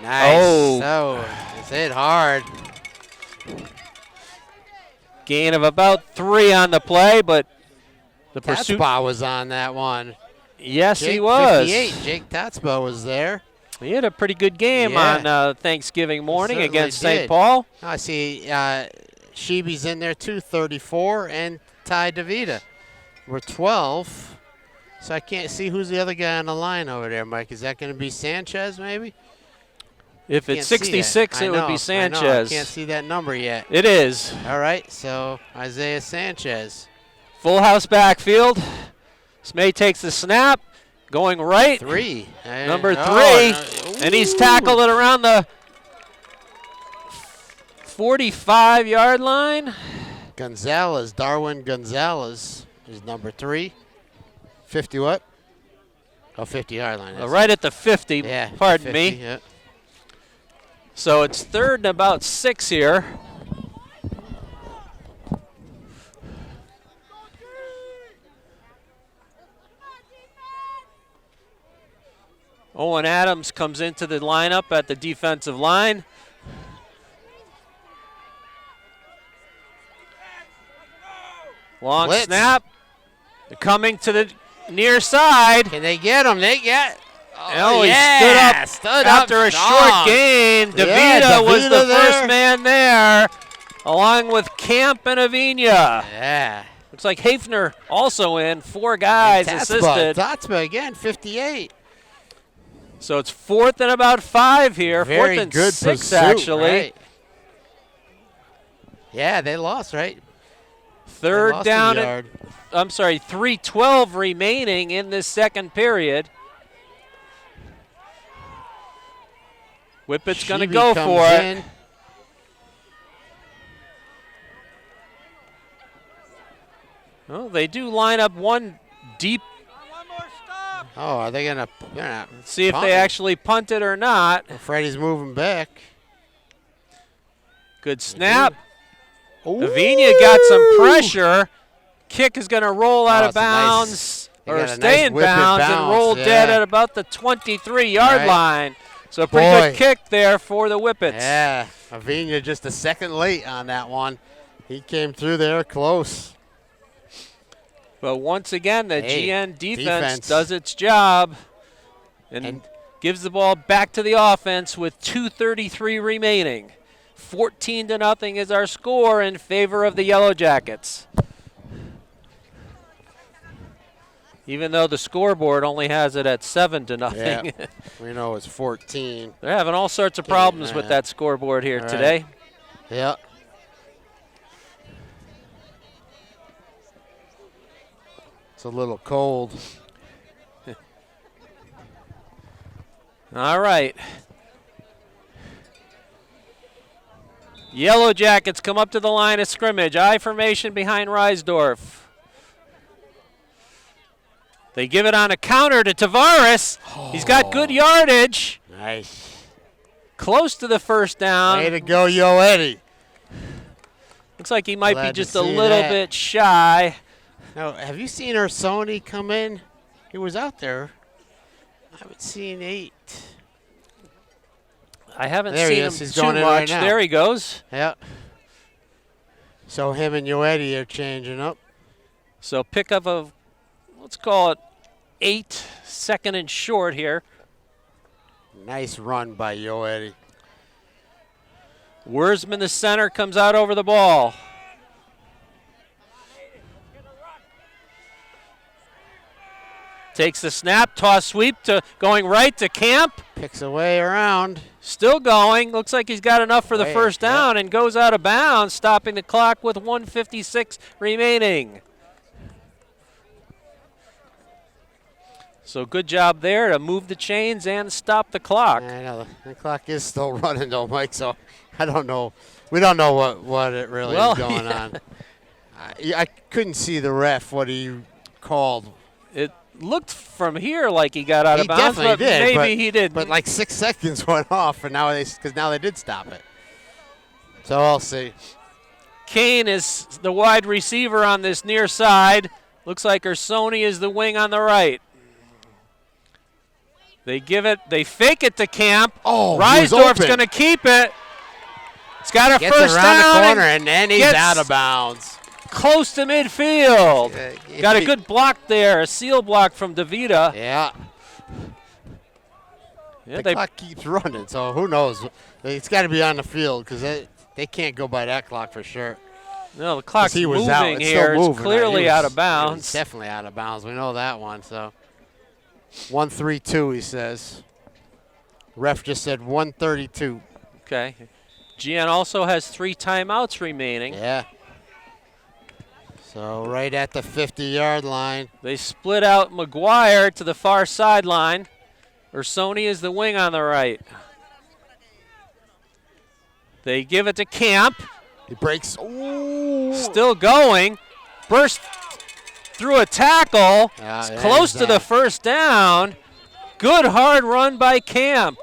Nice. Oh. So it's hit hard. Gain of about 3 on the play, but the pursuit. Tatspa was on that one. Yes, Jake he was. 58. Jake Tatspa was there. He had a pretty good game Yeah. on Thanksgiving morning certainly against St. did. Paul. I see Sheeby's in there too, 34, and Ty DeVita. We're 12. So I can't see who's the other guy on the line over there, Mike. Is that going to be Sanchez maybe? If Can't it's see that. 66, I it would know, be I Sanchez. can't see that number yet. It is. All right, so Isaiah Sanchez. Full house backfield. Smay takes the snap, going right. 3. Number 3, no. and he's Ooh. tackled it around the 45-yard line. Gonzalez, Darwin Gonzalez is number 3. 50 what? Oh, 50-yard line. that's Right at the 50, Yeah, pardon 50, me. Yeah. So it's 3rd and about 6 here. Owen Adams comes into the lineup at the defensive line. Long Blitz. snap. They're coming to the near side. Can they get him? They get. Oh, he yeah, stood up after a short strong. gain. DeVita Yeah, was DeVita the there. first man there, along with Camp and Avina. Yeah. Looks like Hafner also in. 4 guys assisted. Tatspa again, 58. So it's 4th and about 5 here. Very 4th and good 6 pursuit, actually. right? Yeah, they lost, right? They 3rd lost a down. yard. 3:12 remaining in this second period. Whippet's going to Sheeby go comes for it. in. Well, they do line up one deep. Oh, are they going to See if they actually punt it or not. Freddie's moving back. Good snap. Ooh. Avina got some pressure. Kick is going to roll out of it's a bounds nice- they or got a stay nice in whip and bounds and bounce, roll dead yeah. at about the 23-yard Right. line. So a pretty Boy. good kick there for the Whippets. Yeah, Avina just a second late on that one. He came through there close. But once again, the Hey, GN defense defense. does its job and And- gives the ball back to the offense with 2:33 remaining. 14-0 is our score in favor of the Yellow Jackets. Even though the scoreboard only has it at 7-0. Yeah. We know it's 14. They're having all sorts of problems with that scoreboard here All today. right. Yeah. It's a little cold. All right. Yellow Jackets come up to the line of scrimmage. I formation behind Reisdorf. They give it on a counter to Tavares. Oh. He's got good yardage. Nice. Close to the first down. Way to go, Yo Eddie. Looks like he might be just a little bit shy. Now, have you seen Sony come in? He was out there. I haven't seen 8. I haven't seen him too much. Right, there he goes. Yep. So him and Yo Eddie are changing up. So pickup of, let's call it 8, second and short here. Nice run by Yo Eddie. Wurzman, the center, comes out over the ball. Takes the snap, toss sweep to going right to Camp. Picks away around. Still going. Looks like he's got enough for the first down and goes out of bounds, stopping the clock with 1:56 remaining. So good job there to move the chains and stop the clock. I know the clock is still running though, Mike, so I don't know. We don't know what it really is going on. I couldn't see the ref, what he called. It looked from here like he got out of bounds, but maybe he didn't. But like 6 seconds went off, and now they did stop it. So I'll see. Kane is the wide receiver on this near side. Looks like Ursoni is the wing on the right. They fake it to Camp. Oh, Reisdorf's going to keep it. It's got a Gets first around down. the corner, and then he's out of bounds. Close to midfield. Got a good block there, a seal block from DeVita. Yeah. The clock keeps running, so who knows? It's got to be on the field because they can't go by that clock for sure. No, the clock's moving here. It's clearly out of bounds. It's definitely out of bounds. We know that one. So 1:32, he says. Ref just said 1:32. Okay. GN also has 3 timeouts remaining. Yeah. So right at the 50-yard line. They split out McGuire to the far sideline. Ursoni is the wing on the right. They give it to Camp. He breaks. Ooh. Still going. Burst through a tackle. Close to the first down. Good hard run by Camp.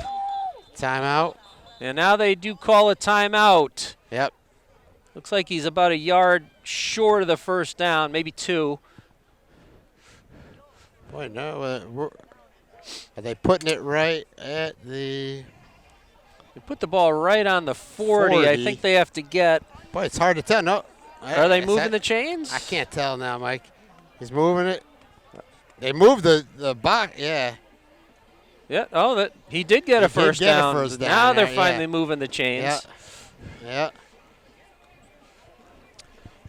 Timeout. And now they do call a timeout. Yep. Looks like he's about a yard short of the first down, maybe 2. Boy, no. Are they putting it right at the... They put the ball right on the 40. I think they have to get... Boy, it's hard to tell. No. Are they moving the chains? I can't tell now, Mike. He's moving it. They moved the box. Yeah. Yeah. Oh, he did get a first down. Now they're finally moving the chains. Yeah.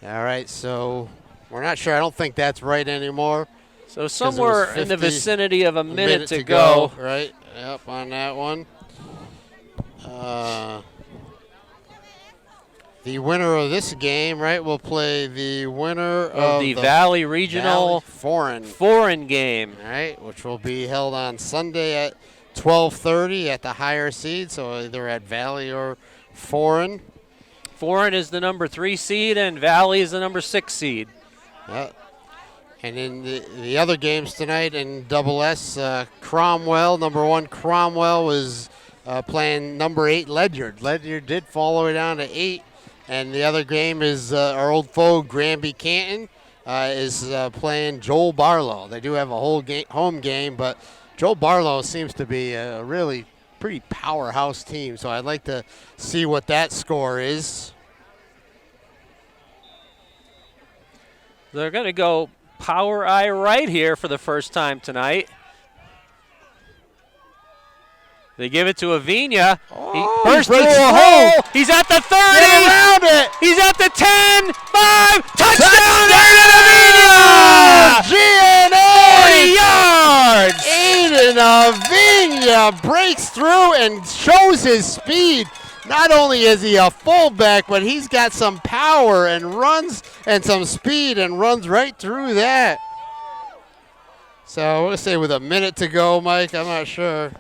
All right, so we're not sure. I don't think that's right anymore. So somewhere in the vicinity of a minute to go. Right, yep, on that one. The winner of this game, right, will play the winner of the Valley Regional foreign game. All right, which will be held on Sunday at 12:30 at the higher seed, so either at Valley or Foreign. Foreign is the number 3 seed, and Valley is the number 6 seed. Yeah. And in the other games tonight in Double S, Cromwell, number 1 Cromwell was playing number 8 Ledyard. Ledyard did fall all the way down to 8. And the other game is our old foe, Granby Canton, is playing Joel Barlow. They do have a home game, but Joel Barlow seems to be a really pretty powerhouse team. So I'd like to see what that score is. They're going to go power eye right here for the first time tonight. They give it to Avina. Oh, he bursts through a hole. He's at the 30. Get around it. He's at the 10, 5. Touchdown, Avina! GNH! 40 yards. Aiden Avina breaks through and shows his speed. Not only is he a fullback, but he's got some power and runs and some speed and runs right through that. So I'm going to say with a minute to go, Mike, I'm not sure.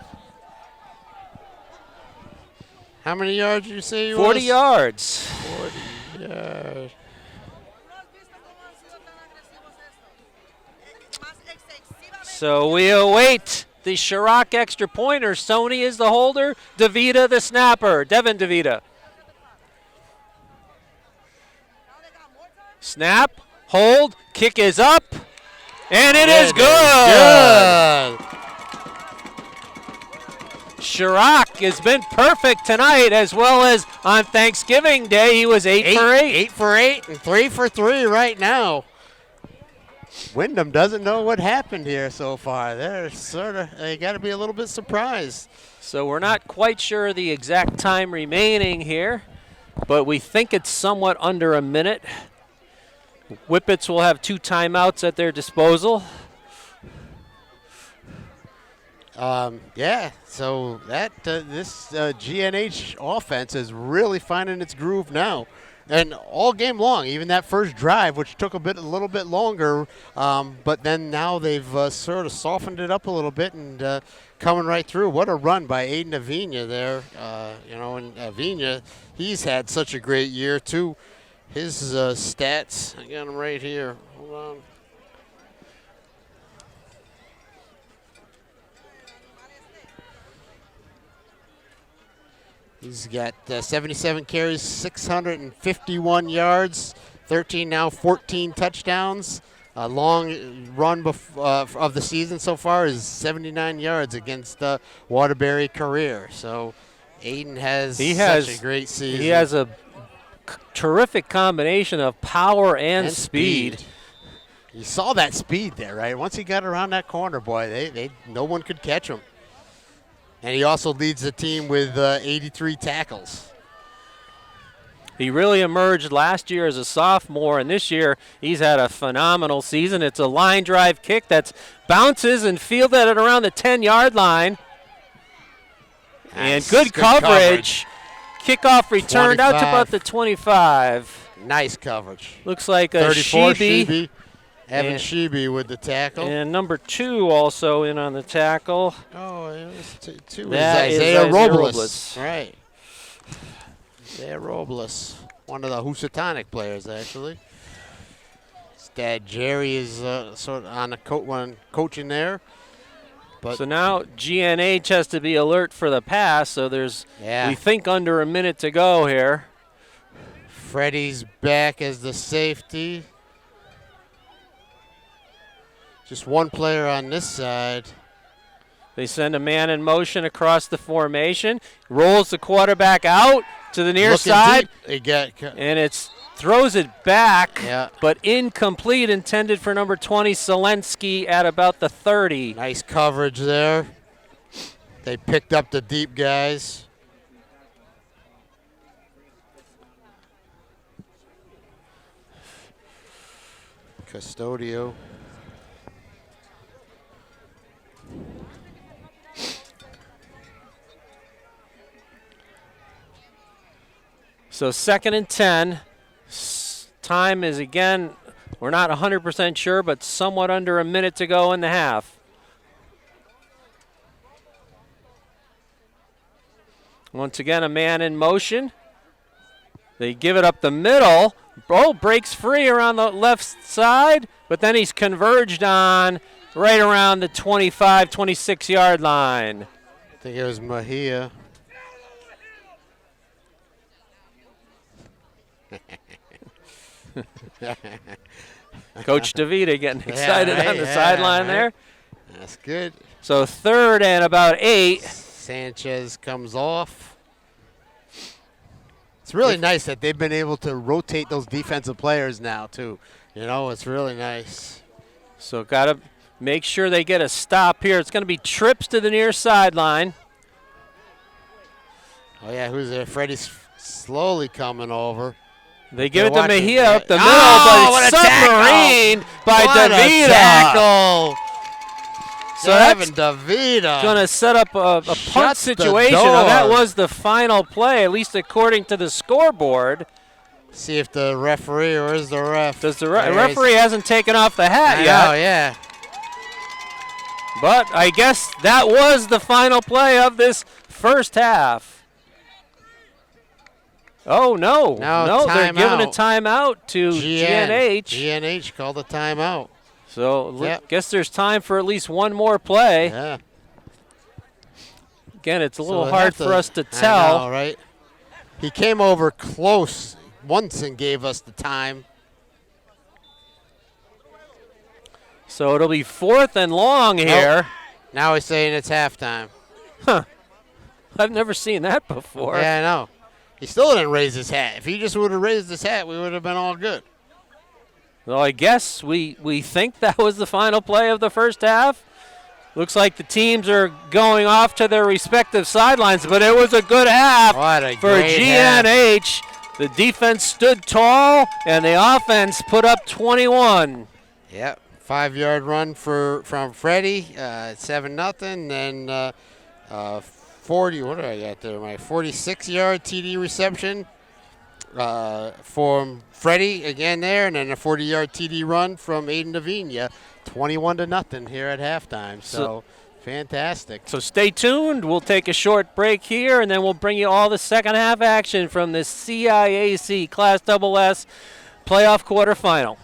How many yards did you say he 40 was? yards. 40 yards. So we await the Chirac extra pointer. Sony is the holder. DeVita the snapper. Devin DeVita. Snap, hold, kick is up, and it is good. Chirac has been perfect tonight, as well as on Thanksgiving Day. He was 8 for 8. 8 for 8 and 3 for 3 right now. Windham doesn't know what happened here so far. They got to be a little bit surprised. So we're not quite sure the exact time remaining here, but we think it's somewhat under a minute. Whippets will have 2 timeouts at their disposal. Yeah, so this GNH offense is really finding its groove now. And all game long, even that first drive, which took a little bit longer, but then now they've sort of softened it up a little bit and coming right through. What a run by Aiden Avina there. And Avina, he's had such a great year too. His stats, I got them right here. Hold on. He's got 77 carries, 651 yards, 14 touchdowns. A long run of the season so far is 79 yards against Waterbury Career. So Aiden has such a great season. He has a terrific combination of power and speed. You saw that speed there, right? Once he got around that corner, boy, no one could catch him. And he also leads the team with 83 tackles. He really emerged last year as a sophomore, and this year he's had a phenomenal season. It's a line drive kick that bounces and fielded at around the 10-yard line. Nice. And good coverage. Kickoff returned 25. out to about the 25. Nice coverage. Looks like a 34 Sheeby. Sheeby. Evan Sheeby with the tackle. And number 2 also in on the tackle. Oh, it was two. That is Isaiah Robles. Robles. Right. Isaiah Robles, one of the Housatonic players, actually. His dad, Jerry, is sort of on the coaching there. But So now GNH has to be alert for the pass, so there's, we think, under a minute to go here. Freddie's back as the safety. Just one player on this side. They send a man in motion across the formation. Rolls the quarterback out to the near side. And it throws it back, but incomplete, intended for number 20, Selensky, at about the 30. Nice coverage there. They picked up the deep guys. Custodio. So 2nd and 10. Time is, again, we're not 100% sure, but somewhat under a minute to go in the half. Once again, a man in motion. They give it up the middle. Breaks free around the left side, but then he's converged on right around the 25, 26-yard line. I think it was Mejia. Coach DeVita getting excited on the sideline there. That's good. So 3rd and about 8. Sanchez comes off. It's really nice that they've been able to rotate those defensive players now, too. You know, it's really nice. So got to make sure they get a stop here. It's going to be trips to the near sideline. Oh, yeah, who's there? Freddie's slowly coming over. They give it to Mejia up the middle, but it's submarined by DeVita. Tackle. So that's going to set up a punt situation. Now, that was the final play, at least according to the scoreboard. See if the referee, or is the ref? Does the referee hasn't taken off the hat yet. Oh, yeah. But I guess that was the final play of this first half. Oh, no. No, They're giving a timeout. timeout to GNH. GNH called a timeout. So guess there's time for at least one more play. Yeah. Again, it's a little hard for us to tell. I know, right? He came over close once and gave us the time. So it'll be 4th and long here. Nope. Now he's saying it's halftime. Huh. I've never seen that before. Yeah, I know. He still didn't raise his hat. If he just would have raised his hat, we would have been all good. Well, I guess we think that was the final play of the first half. Looks like the teams are going off to their respective sidelines, but it was a good half for GNH. The defense stood tall, and the offense put up 21. Yep, 5-yard run from Freddie, 7-0. Then 40. What did I got there? My 46-yard TD reception from Freddie again there, and then a 40-yard TD run from Aiden Davina. 21-0 here at halftime. So fantastic. So stay tuned. We'll take a short break here, and then we'll bring you all the second half action from the CIAC Class SS playoff quarterfinal.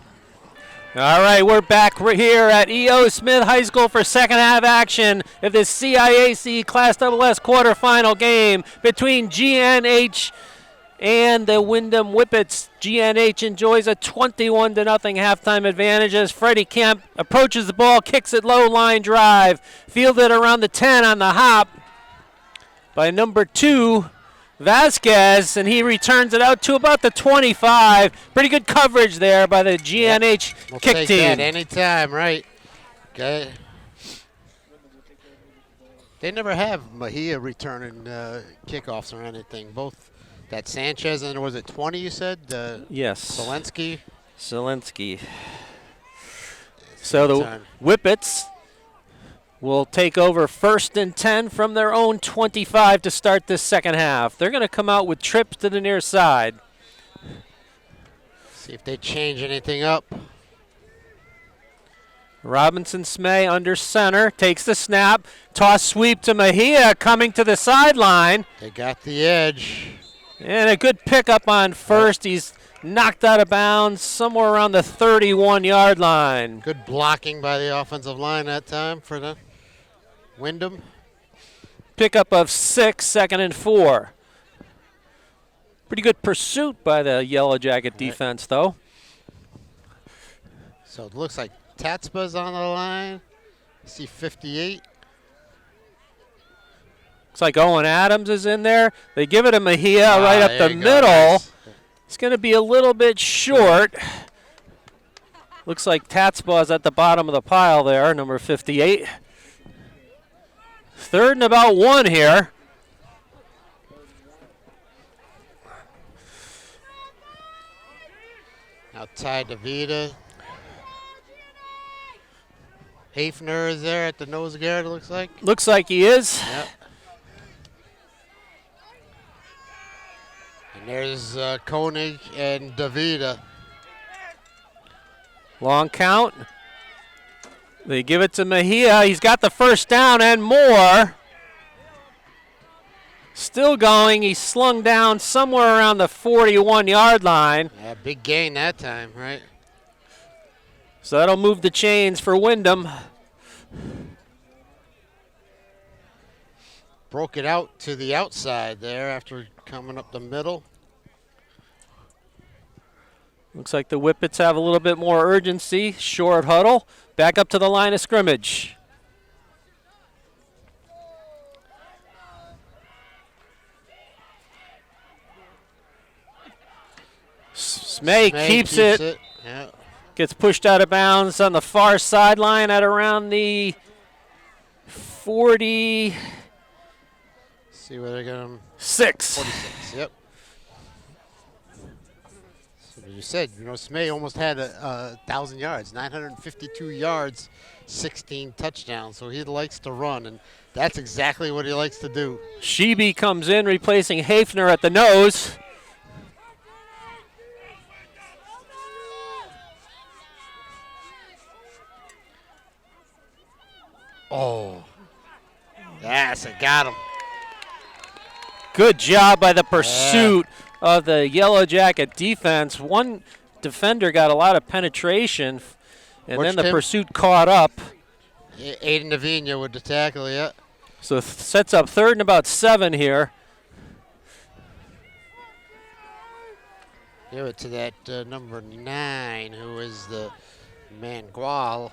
All right, we're back here at E.O. Smith High School for second half action of this CIAC Class SS quarterfinal game between GNH and the Windham Whippets. GNH enjoys a 21-0 halftime advantage as Freddie Kemp approaches the ball, kicks it low line drive, fielded around the 10 on the hop by number 2, Vasquez, and he returns it out to about the 25. Pretty good coverage there by the GNH we'll kick take team. That anytime, right? Okay. They never have Mejia returning kickoffs or anything. Both that Sanchez and was it 20 you said? Yes. Zelensky. So the Whippets will take over 1st and 10 from their own 25 to start this second half. They're going to come out with trips to the near side. See if they change anything up. Robinson Smay under center, takes the snap, toss sweep to Mejia coming to the sideline. They got the edge. And a good pickup on first. He's knocked out of bounds somewhere around the 31-yard line. Good blocking by the offensive line that time for the Windham. Pickup of 6, 2nd and 4. Pretty good pursuit by the Yellow Jacket defense, though. So it looks like Tatspa's on the line. I see 58. Looks like Owen Adams is in there. They give it to Mejia right up the middle. Nice. It's going to be a little bit short. Looks like Tatspa's at the bottom of the pile there, number 58. 3rd and about 1 here. Now Ty DeVita. Hafner is there at the nose guard, it looks like. Looks like he is. Yep. And there's Koenig and DeVita. Long count. They give it to Mejia. He's got the first down and more. Still going. He's slung down somewhere around the 41-yard line. Yeah, big gain that time, right? So that'll move the chains for Windham. Broke it out to the outside there after coming up the middle. Looks like the Whippets have a little bit more urgency. Short huddle. Back up to the line of scrimmage. Smay keeps it. Yeah. Gets pushed out of bounds on the far sideline at around the 40. See where they got him. 46. Yep. So as you said, Smay almost had 1,000 yards, 952 yards, 16 touchdowns. So he likes to run, and that's exactly what he likes to do. Sheeby comes in, replacing Hafner at the nose. Oh. Yes, I got him. Good job by the pursuit of the Yellow Jacket defense. One defender got a lot of penetration, and then the pursuit caught up. Aiden Navina with the tackle, yeah. So sets up 3rd and about 7 here. Give it to that number 9, who is the Mangual.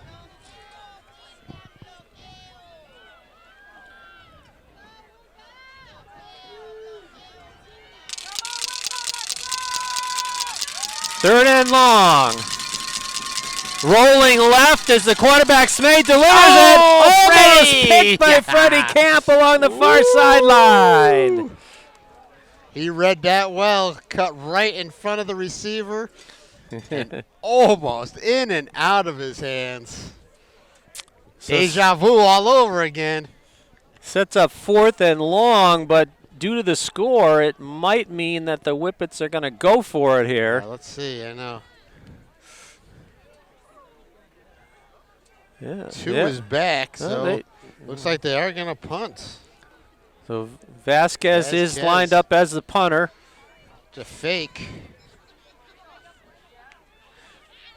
Third and long. Rolling left as the quarterback Smay delivers it. Almost picked by Freddie Camp along the far sideline. He read that well, cut right in front of the receiver, and almost in and out of his hands. Deja vu all over again. Sets up 4th and long, but due to the score, it might mean that the Whippets are going to go for it here. Yeah, let's see, I know. Yeah, 2 is back, so looks like they are going to punt. So Vasquez is lined up as the punter. It's a fake.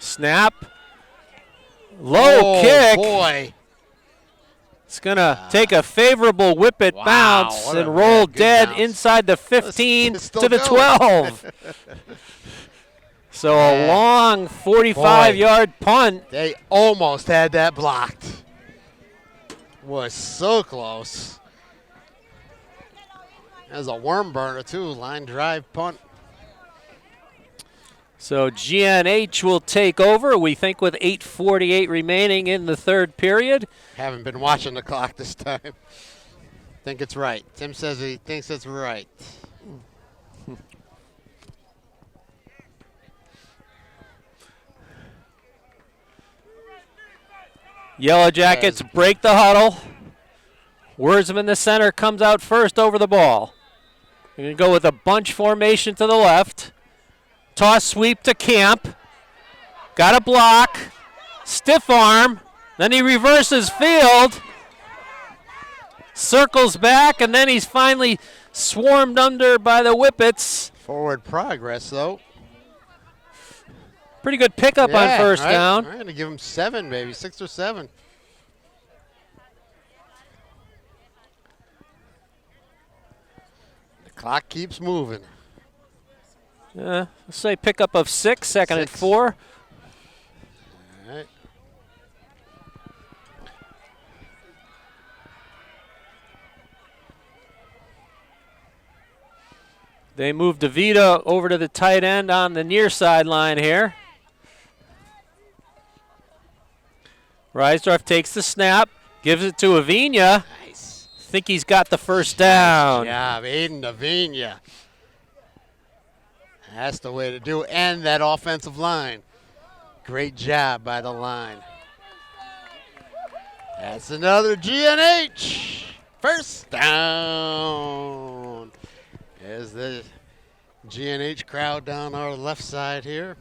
Snap. Low kick. Boy. It's going to take a favorable Whippet bounce and roll dead inside the 15 to the 12. So a long 45-yard punt. They almost had that blocked. Was so close. There's a worm burner, too. Line drive punt. So GNH will take over, we think, with 8:48 remaining in the 3rd period. Haven't been watching the clock this time. Think it's right. Tim says he thinks it's right. Yellow Jackets break the huddle. Worsham in the center comes out first over the ball. We're going to go with a bunch formation to the left. Toss sweep to Camp. Got a block. Stiff arm. Then he reverses field. Circles back, and then he's finally swarmed under by the Whippets. Forward progress, though. Pretty good pickup on first down. I'm going to give him 7, maybe 6 or 7. The clock keeps moving. Let's say pickup of 6, second and 4. All right. They move DeVita over to the tight end on the near sideline here. Reisdorf takes the snap, gives it to Avina. Nice. Think he's got the first down. Yeah, Aiden Avina. That's the way to do it. And that offensive line. Great job by the line. That's another GNH. First down. There's the GNH crowd down our left side here.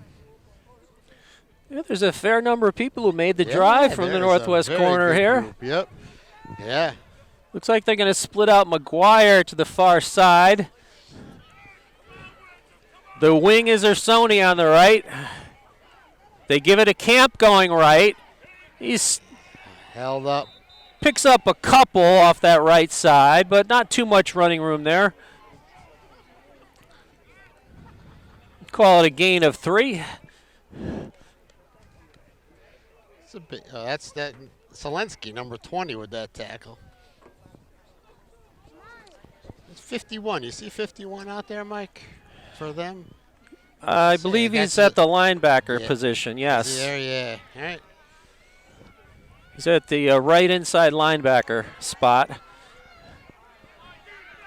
Yeah, there's a fair number of people who made the drive from the northwest corner here. Group. Yep. Yeah. Looks like they're going to split out McGuire to the far side. The wing is Ursoni on the right. They give it a Camp going right. He's held up. Picks up a couple off that right side, but not too much running room there. Call it a gain of 3. It's a bit, that's that Selensky, number 20, with that tackle. It's 51. You see 51 out there, Mike, for them? I believe he's at the linebacker position, yes. There, yeah. All right. He's at the right inside linebacker spot. There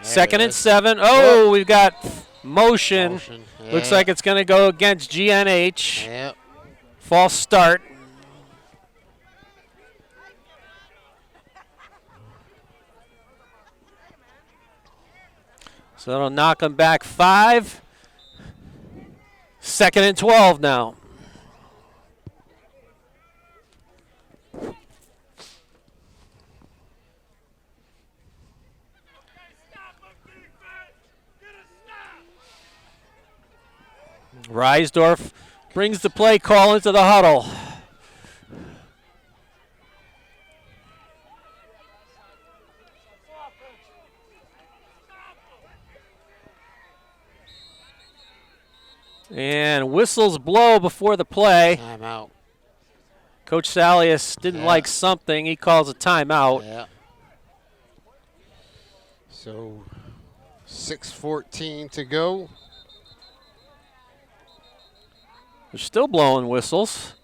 Second and 7. Oh, we've got motion. Yeah. Looks like it's going to go against GNH. Yep. False start. So it'll knock him back 5. Second and 12 now. Reisdorf brings the play call into the huddle. And whistles blow before the play. Timeout. Coach Salius didn't like something. He calls a timeout. Yeah. So 6:14 to go. They're still blowing whistles.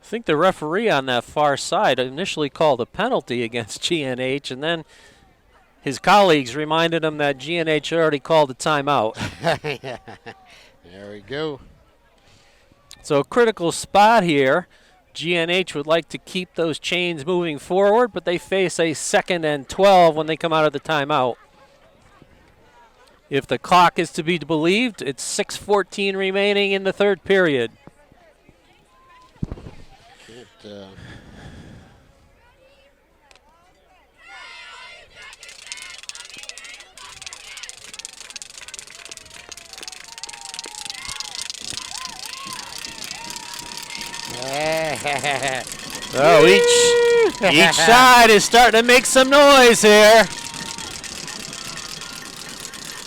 I think the referee on that far side initially called a penalty against GNH, and then his colleagues reminded him that GNH already called a timeout. There we go. So a critical spot here. GNH would like to keep those chains moving forward, but they face a 2nd and 12 when they come out of the timeout. If the clock is to be believed, it's 6:14 remaining in the third period. Oh, each side is starting to make some noise here.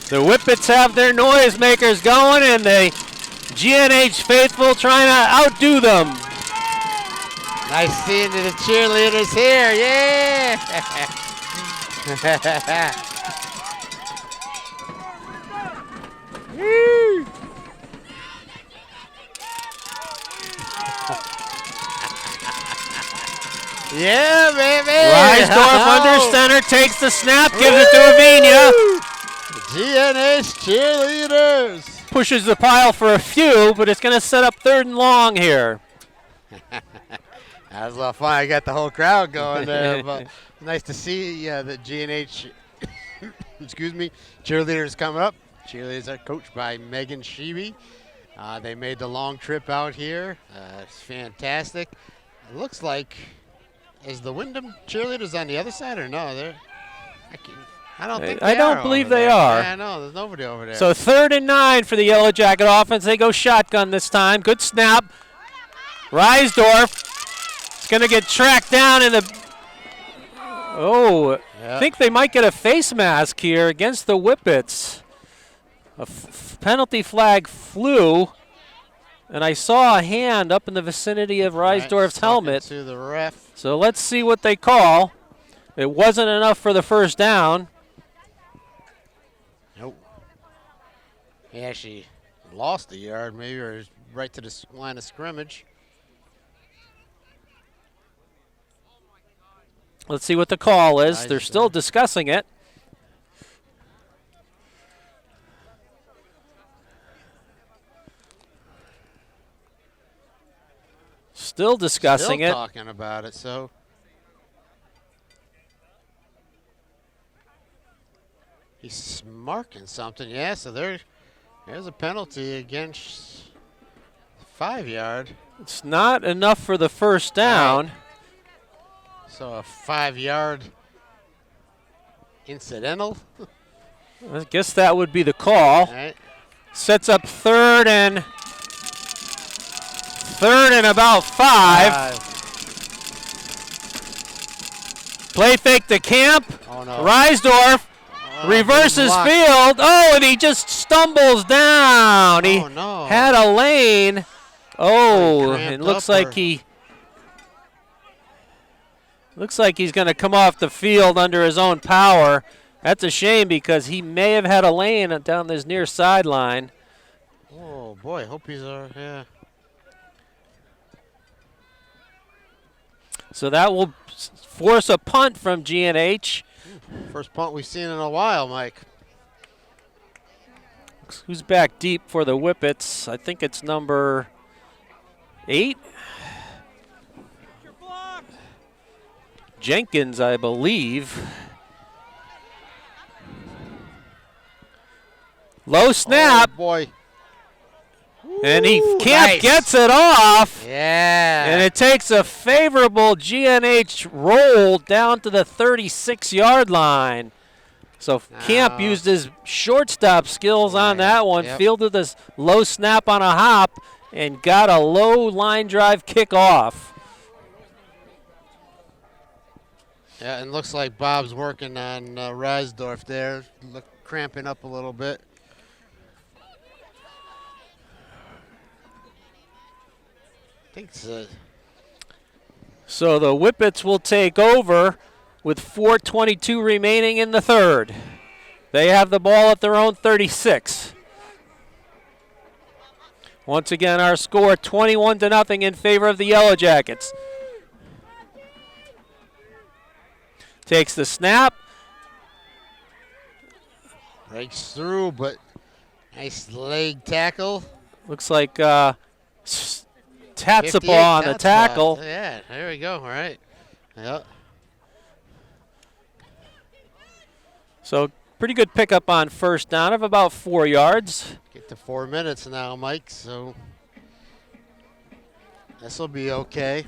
The Whippets have their noisemakers going, and the GNH faithful trying to outdo them. Nice seeing the cheerleaders here, yeah! Yeah, baby! Reisdorf under center, takes the snap, gives it to Avinia. GNH cheerleaders! Pushes the pile for a few, but it's going to set up 3rd and long here. That was a lot of fun. I got the whole crowd going there. But nice to see the GNH excuse me, cheerleaders coming up. Cheerleaders are coached by Megan Sheeby. They made the long trip out here. It's fantastic. It looks like, is the Windham cheerleaders on the other side or no? I don't think they are. I don't believe they are. Yeah, no, there's nobody over there. So 3rd and 9 for the Yellow Jacket offense. They go shotgun this time. Good snap. Reisdorf is going to get tracked down in the. Oh, I think they might get a face mask here against the Whippets. A penalty flag flew, and I saw a hand up in the vicinity of Reisdorf's helmet. To the ref. So let's see what they call. It wasn't enough for the first down. Nope. He actually lost the yard, maybe, or right to the line of scrimmage. Let's see what the call is. They're still discussing it. Still discussing it. Still talking about it, so. He's marking something, yeah, so there's a penalty against 5 yard. It's not enough for the first down. So a 5 yard incidental. I guess that would be the call. Sets up 3rd and about 5. Play fake to Camp. Oh, no. Reisdorf reverses field. Oh, and he just stumbles down. He had a lane. Oh, it looks like Looks like he's going to come off the field under his own power. That's a shame because he may have had a lane down this near sideline. Oh, boy. Hope he's yeah. So that will force a punt from GNH. First punt we've seen in a while, Mike. Who's back deep for the Whippets? I think it's number 8. Jenkins, I believe. Low snap. Oh, boy. And Camp nice. gets it off. Yeah. And it takes a favorable GNH roll down to the 36-yard line. So Camp used his shortstop skills on that one, fielded this low snap on a hop, and got a low line drive kickoff. Yeah, and looks like Bob's working on Rasdorf there, cramping up a little bit. I think so. So the Whippets will take over with 4:22 remaining in the third. They have the ball at their own 36. Once again, our score 21-0 in favor of the Yellow Jackets. Takes the snap. Breaks through, but nice leg tackle. Looks like taps the ball on the tackle. Yeah, there we go. All right. Yep. So pretty good pickup on first down of about 4 yards. Get to 4 minutes now, Mike, so this will be okay.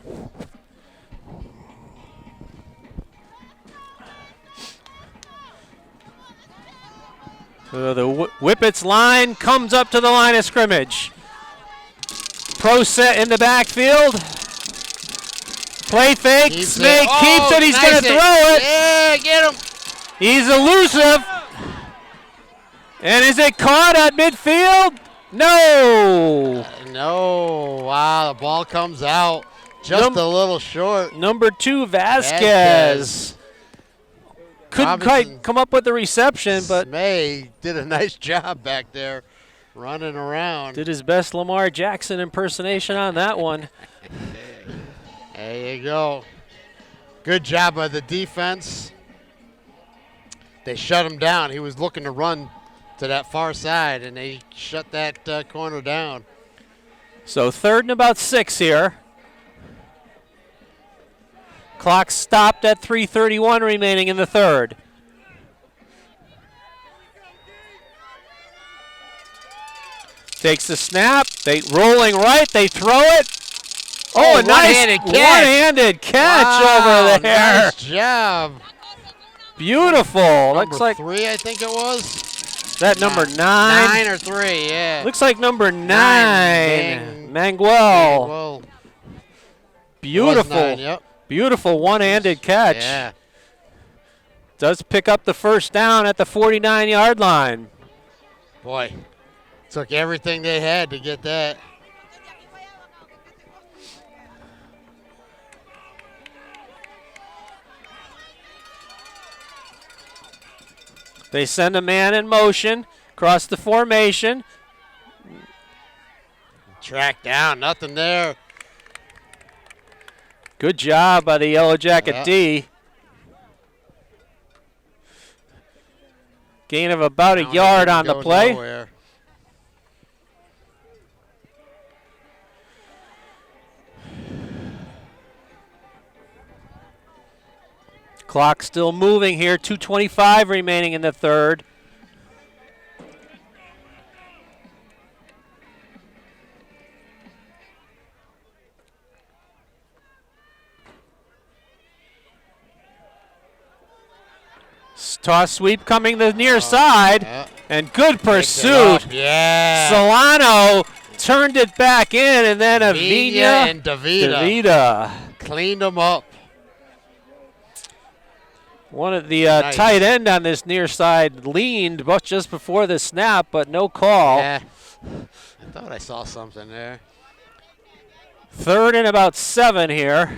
So the Whippets line comes up to the line of scrimmage. Pro set in the backfield. Play fake. Snake keeps it. He's nice going to throw it. Yeah, get him. He's elusive. And is it caught at midfield? No. No. Wow, the ball comes out just a little short. Number 2, Vasquez. Couldn't quite come up with the reception, but May did a nice job back there running around. Did his best Lamar Jackson impersonation on that one. There you go. Good job by the defense. They shut him down. He was looking to run to that far side, and they shut that corner down. So 3rd and about 6 here. Clock stopped at 3:31 remaining in the third. Takes the snap. They rolling right. They throw it. Oh, a nice one-handed catch over there. Nice job. Beautiful. Looks like 3, I think it was. That number 9. 9 or 3, yeah. Looks like number 9. Manguel. Beautiful. 9, yep. Beautiful one-handed catch. Yeah. Does pick up the first down at the 49-yard line. Boy, took everything they had to get that. They send a man in motion across the formation. Track down, nothing there. Good job by the Yellow Jacket D. Gain of about a yard on the play. Nowhere. Clock still moving here. 2:25 remaining in the third. Toss sweep coming the near side, and good pursuit. Yeah. Solano turned it back in, and then Avina and Davida cleaned them up. One of the tight end on this near side leaned just before the snap, but no call. Yeah. I thought I saw something there. 3rd and about 7 here.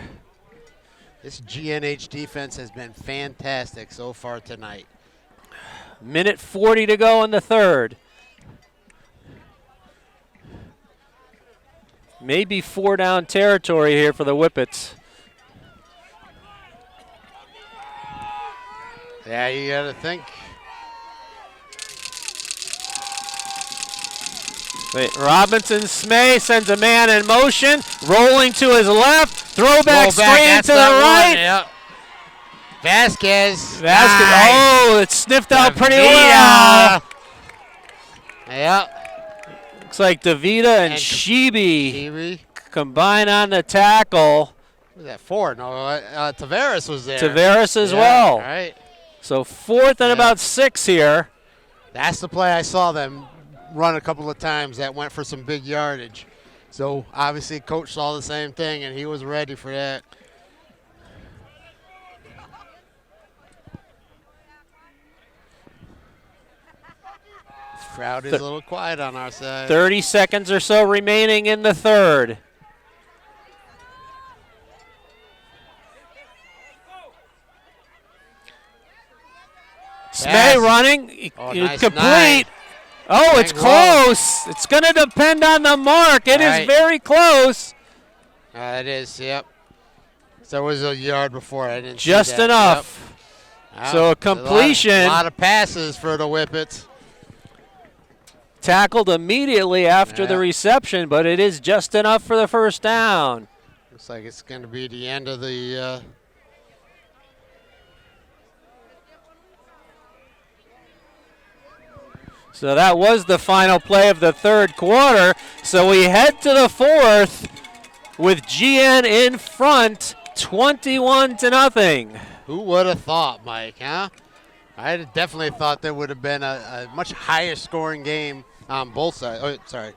This GNH defense has been fantastic so far tonight. Minute 40 to go in the third. Maybe 4 down territory here for the Whippets. Yeah, you got to think. Robinson Smay sends a man in motion, rolling to his left, throwback screen to the right. Yep. Vasquez. Nice. Oh, it's sniffed out pretty well. Yep. Looks like DeVita and Sheeby combine on the tackle. Who was that for? No, Tavares was there. Tavares as well. All right. So 4th and about 6 here. That's the play I saw them run a couple of times that went for some big yardage. So obviously coach saw the same thing and he was ready for that. Crowd is a little quiet on our side. 30 seconds or so remaining in the 3rd. Smay running. Nice complete. 9. Oh, it's close. It's going to depend on the mark. It is very close. It is, yep. So it was a yard before. I didn't see Just that. enough. Yep. So a completion. A lot of passes for the Whippets. Tackled immediately after the reception, but it is just enough for the first down. Looks like it's going to be the end of the So that was the final play of the 3rd quarter. So we head to the 4th with GN in front, 21-0. Who would have thought, Mike, huh? I definitely thought there would have been a much higher scoring game on both sides. Oh, sorry,